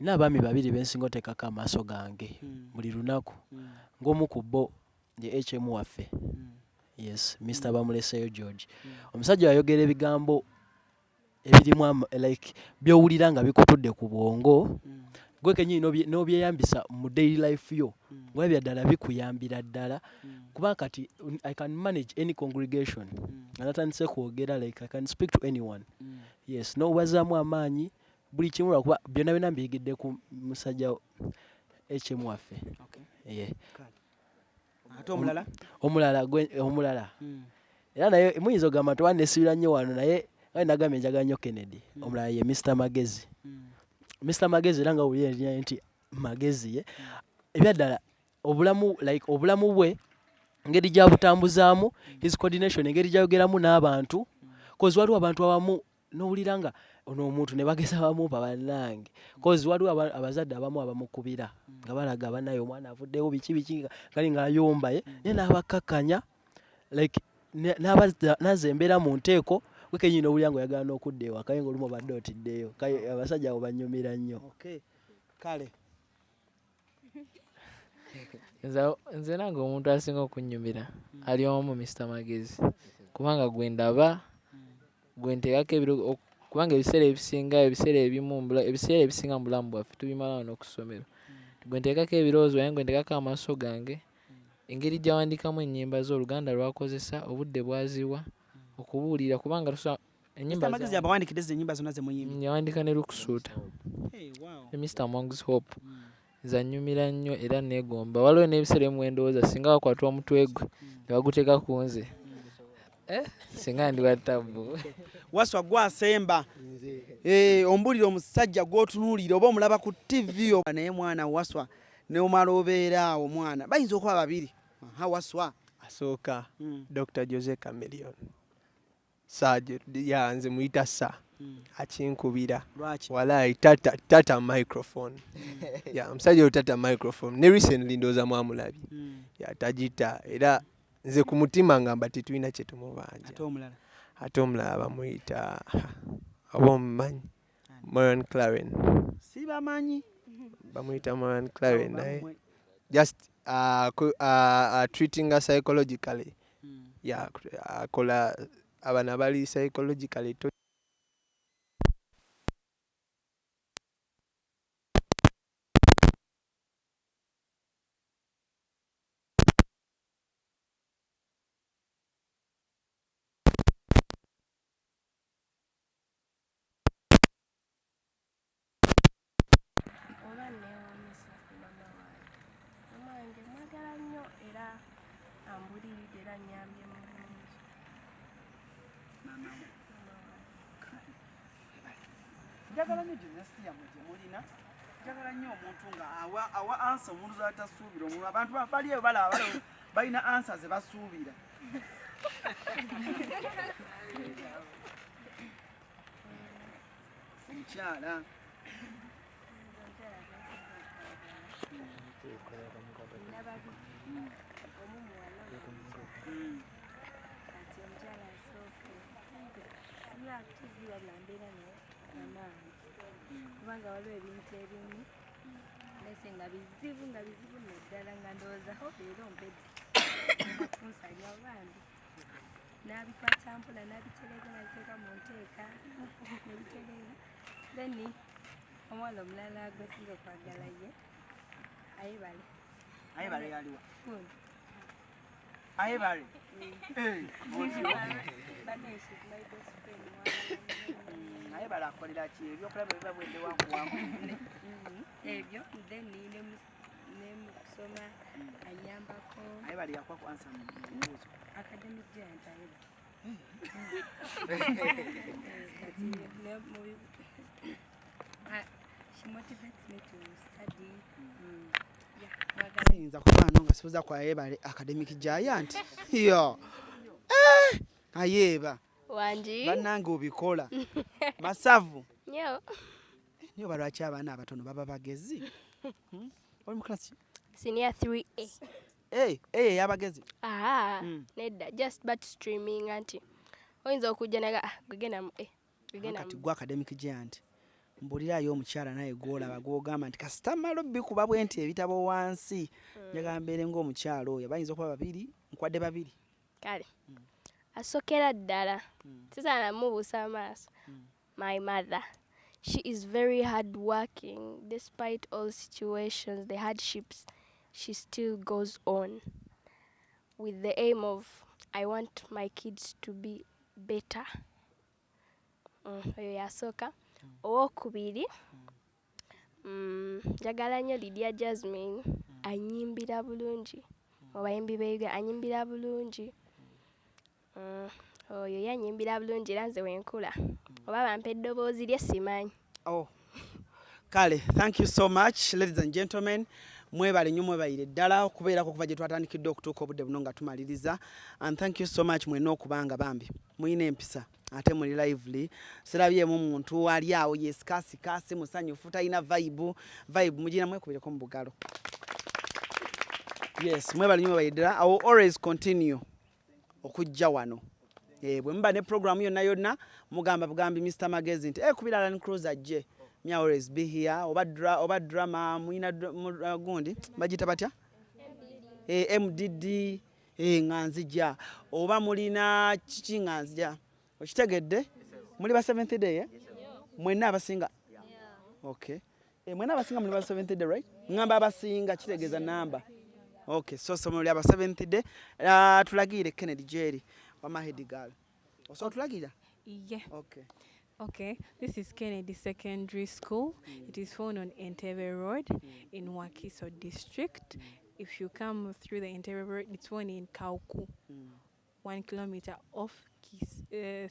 N'abaami babiri bensinga oteekako amaaso gange buli lunaku ng'omu ku bo ye HM waffe. Yes, Mr. Bamuleseyo George. Omusajja yayogera ebigambo ebirimu like byowulira nga bikutudde ku bwongo. Gwe kenyini n'obyeyambisa mu daily life yo. Gwe byaddala bikuyambira ddala. Kuba kati I can manage any congregation. Natandise kwogera like I can speak to anyone. Yes, n'obazaamu amaanyi buli kimu lwakuba byonna byonna mbiyigidde ku musajja HM waffe. Yeah. Ate omulala? Omulala. Era naye muyinza ogamba twannesibira nnyo wano naye nagambye njagala nnyo Kennedy. Omulala ye Mr. Magezi. Mr. Magezi era nga wulira nti Magezi ye. Ebyaddala obulamu bwe engeri gyabutambuzaamu, his coordination engeri gyayogeramu n'abantu. Cause waliwo abantu abamu n'owulira nga ono omuntu ne bageza abamu bannange. Cause waliwo abazadde abamu abamukubira nga balaga abanaye omwana avuddewo biki kali ng'ayomba ye naye n'abakkakkanya like naze embeera mu nteeko gwe kenyini owulira ng'oyagala n'okudda ewaka ye ng'olumu obadde otiddeyo. Abasajja abo banyumira nnyo. Kale nze nange omuntu asinga okunyumira ali omu Mr. Magezi kubanga gwe ndaba gwe nteekako ebiro kubanga ebiseera ebisinga mu bulamu bwaffe tubimala wano ku ssomero. Gwe nteekako ebirowoozo naye gwe nteekako amaaso gange engeri gy'awandiikamu ennyimba ze Oluganda lwakozesa obudde bwaziwa okubuulira kubanga ennyimba Magezi yabawandiikidde ennyimba zonna ze muyimbi. Yawandiika ne Lukusuuta. Mr. Mongs Hope zanyumira nnyo era neegomba. Waliwo n'ebiseera ebimu endowooza singa bakwata omutwe gwe ne baguteeka ku nze singa ndi wa ttabu. Waswa gwasemba ombulira omusajja gw'otunuulira oba omulaba ku TV naye mwana Waswa neomala obeera awo mwana bayinza okuba babiri. Waswa asooka Dr. Jose Chameleon nze muyita sa akinkubira walayi tata microphone. Omusajja oyo tata microphone ne recently ndowooza mwamulabye tagita era nze ku mutima ngamba tetulina kye tumubanja. Ate omulala bamuyita oba omumanyi Moran Claren. Sibamanyi. Bamuyita Moran Claren naye just treating us psychologically. Akola abana bali psychologically. Njagala nnyo gymnasty yammwe gye mulina. Njagala nnyo omuntu nga awa ansa omuntu z'atasuubira. Omuntu abantu bali eyo balaba balina ansa ze basuubira. Omukyala kubanga waliwo ebintu ebimu nese nga bizibu naddala nga ndowooza leero mpedde kunsalya bambi n'abikwata mpula n'abitereeza nabiteeka mu nteeka nebitereeza then omwana omulala gwesinga okwagala ye ayebale yaliwa Ayebale. Ayebale akolera ki ebyokulaba biba bwende wangu ebyo then ne kusoma anyambako. Ayebale yakwa ku answer mubuzo. Academic giant ayebale. She motivates me to study. Yinza kufaano nga sibuza kwa Ayebale academic giant. Yo. Ayeba. Wanji. Bannange obikola. Masavu. Nyo balwaki abaana abatono baba bagezi. Oli mu class? Senior 3A. Yabagezi. Nedda just but streaming anti. Oyinza okujja naga gugenda mu kati gwa academic giant. Mbulirayo omukyala naye gwolaba gwogamba nti kasita malo bikuba bwenti ebitabo wansi. Njagala mbeere ng'omukyala oyo bayinza okuba babiri nkwadde babiri. Kale. Asokera ddala. Sisaana mubuusa amaaso. My mother. She is very hardworking despite all situations, the hardships. She still goes on with the aim of I want my kids to be better. Oyo yasoka. Owokubiri. Njagala nnyo Lydia Jasmine anyimbira bulungi. Obayimbi beega anyimbira bulungi. Oyo yanyimbira bulungi era nze wenkula. Oba bampa eddoboozi lye simanyi. Kale, thank you so much ladies and gentlemen. Mwebale nnyo mwebayire ddala okubeerako okuva gye twatandikidde okutuuka obudde buno nga tumaliriza. And thank you so much mwenna okubanga bambi muyina empisa ate muli lively. Sirabyemu muntu ali awo yesikasi musanyufu talina vibe mugina mwekubireko mu bugalo. Yes, mwebale nnyo mwebayire ddala. I will always continue okujja wano. Bwe mba ne program yonna mugamba bugambi Mr. Magazine nti kubira Land Cruiser ajje. Me always be here. Oba drama muina gundi bagita batya? MDD nganzija. Oba mulina chichi nganzija. Okitegedde? Muli ba 7th day Mwenna abasinga. Okay. Mwenna abasinga muli ba 7th day, right? Ngamba abasinga kitegeza namba. Okay, so muli aba 7th day. Tulagire Kennedy Jerry wa Head Girl. So tulagira? Yeah. Okay, this is Kennedy Secondary School. It is found on Entebbe Road in Wakiso District. If you come through the Entebbe Road, it's found in Kauku, 1 kilometer off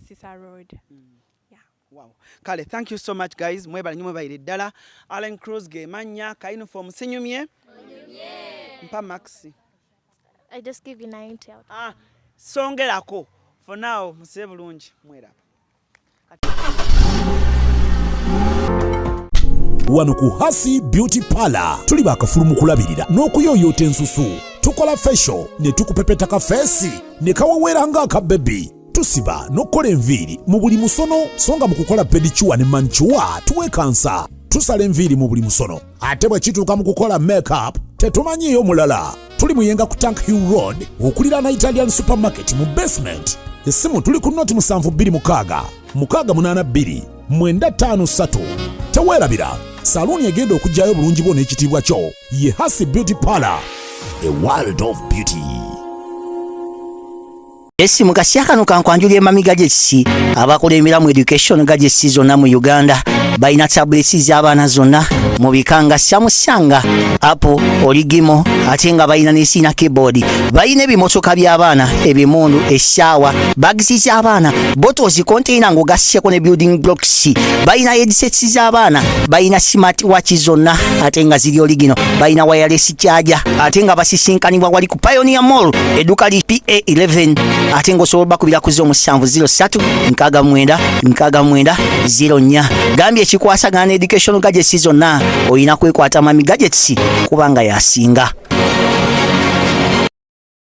Sisa Road. Yeah. Wow. Kale, thank you so much, guys. Mwebale nnyo mwebayire ddala. Allen Cruz ge manya ka uniform senyumye. Mpa Maxi. I just give you 90 out. Songerako. For now, musibe bulungi. Mwera. Wano ku Hasi Beauty Parlor tuli bakafulumu kulabirira n'okuyooyoota ensusu. Tukola facial ne tukupepeta ka face ne kawawera nga aka baby. Tusiba n'okola enviiri mu buli musono songa mu kukola pedicure ne manicure tuwe kansa. Tusala enviiri mu buli musono. Ate bwe kituuka mu kukola makeup tetumanyiyo mulala. Tuli muyenga ku Tank Hill Road okulira na Italian Supermarket mu basement. Essimu tuli ku noti 72 682 953. Teweerabira saluni egenda okujjayo bulungi bwo n'ekitiibwa kyo ye Hasi Beauty Parlor, a world of beauty. Esi mukasya kano kankwanjulira emamiga gy'ekisi abakulembera mu education gadgets zonna mu Uganda balina tablets z'abaana zonna mu bikanga Samsung, Apple, Origimo ate nga balina n'esina keyboard. Balina ebimotoka by'abaana, ebimundu, essaawa, bags z'abaana, bottles, container ng'ogasseko ne building blocks. Balina headsets z'abaana, balina smart watch zonna ate nga ziri Origino. Balina wireless charger ate nga basisinkanibwa wali ku Pioneer Mall edduka li PA11 ate ng'osobola bakubira ku 0706696904. Gambye ekikwasagana education gadgets zonna olina kwekwata mami gadgets kubanga yasinga.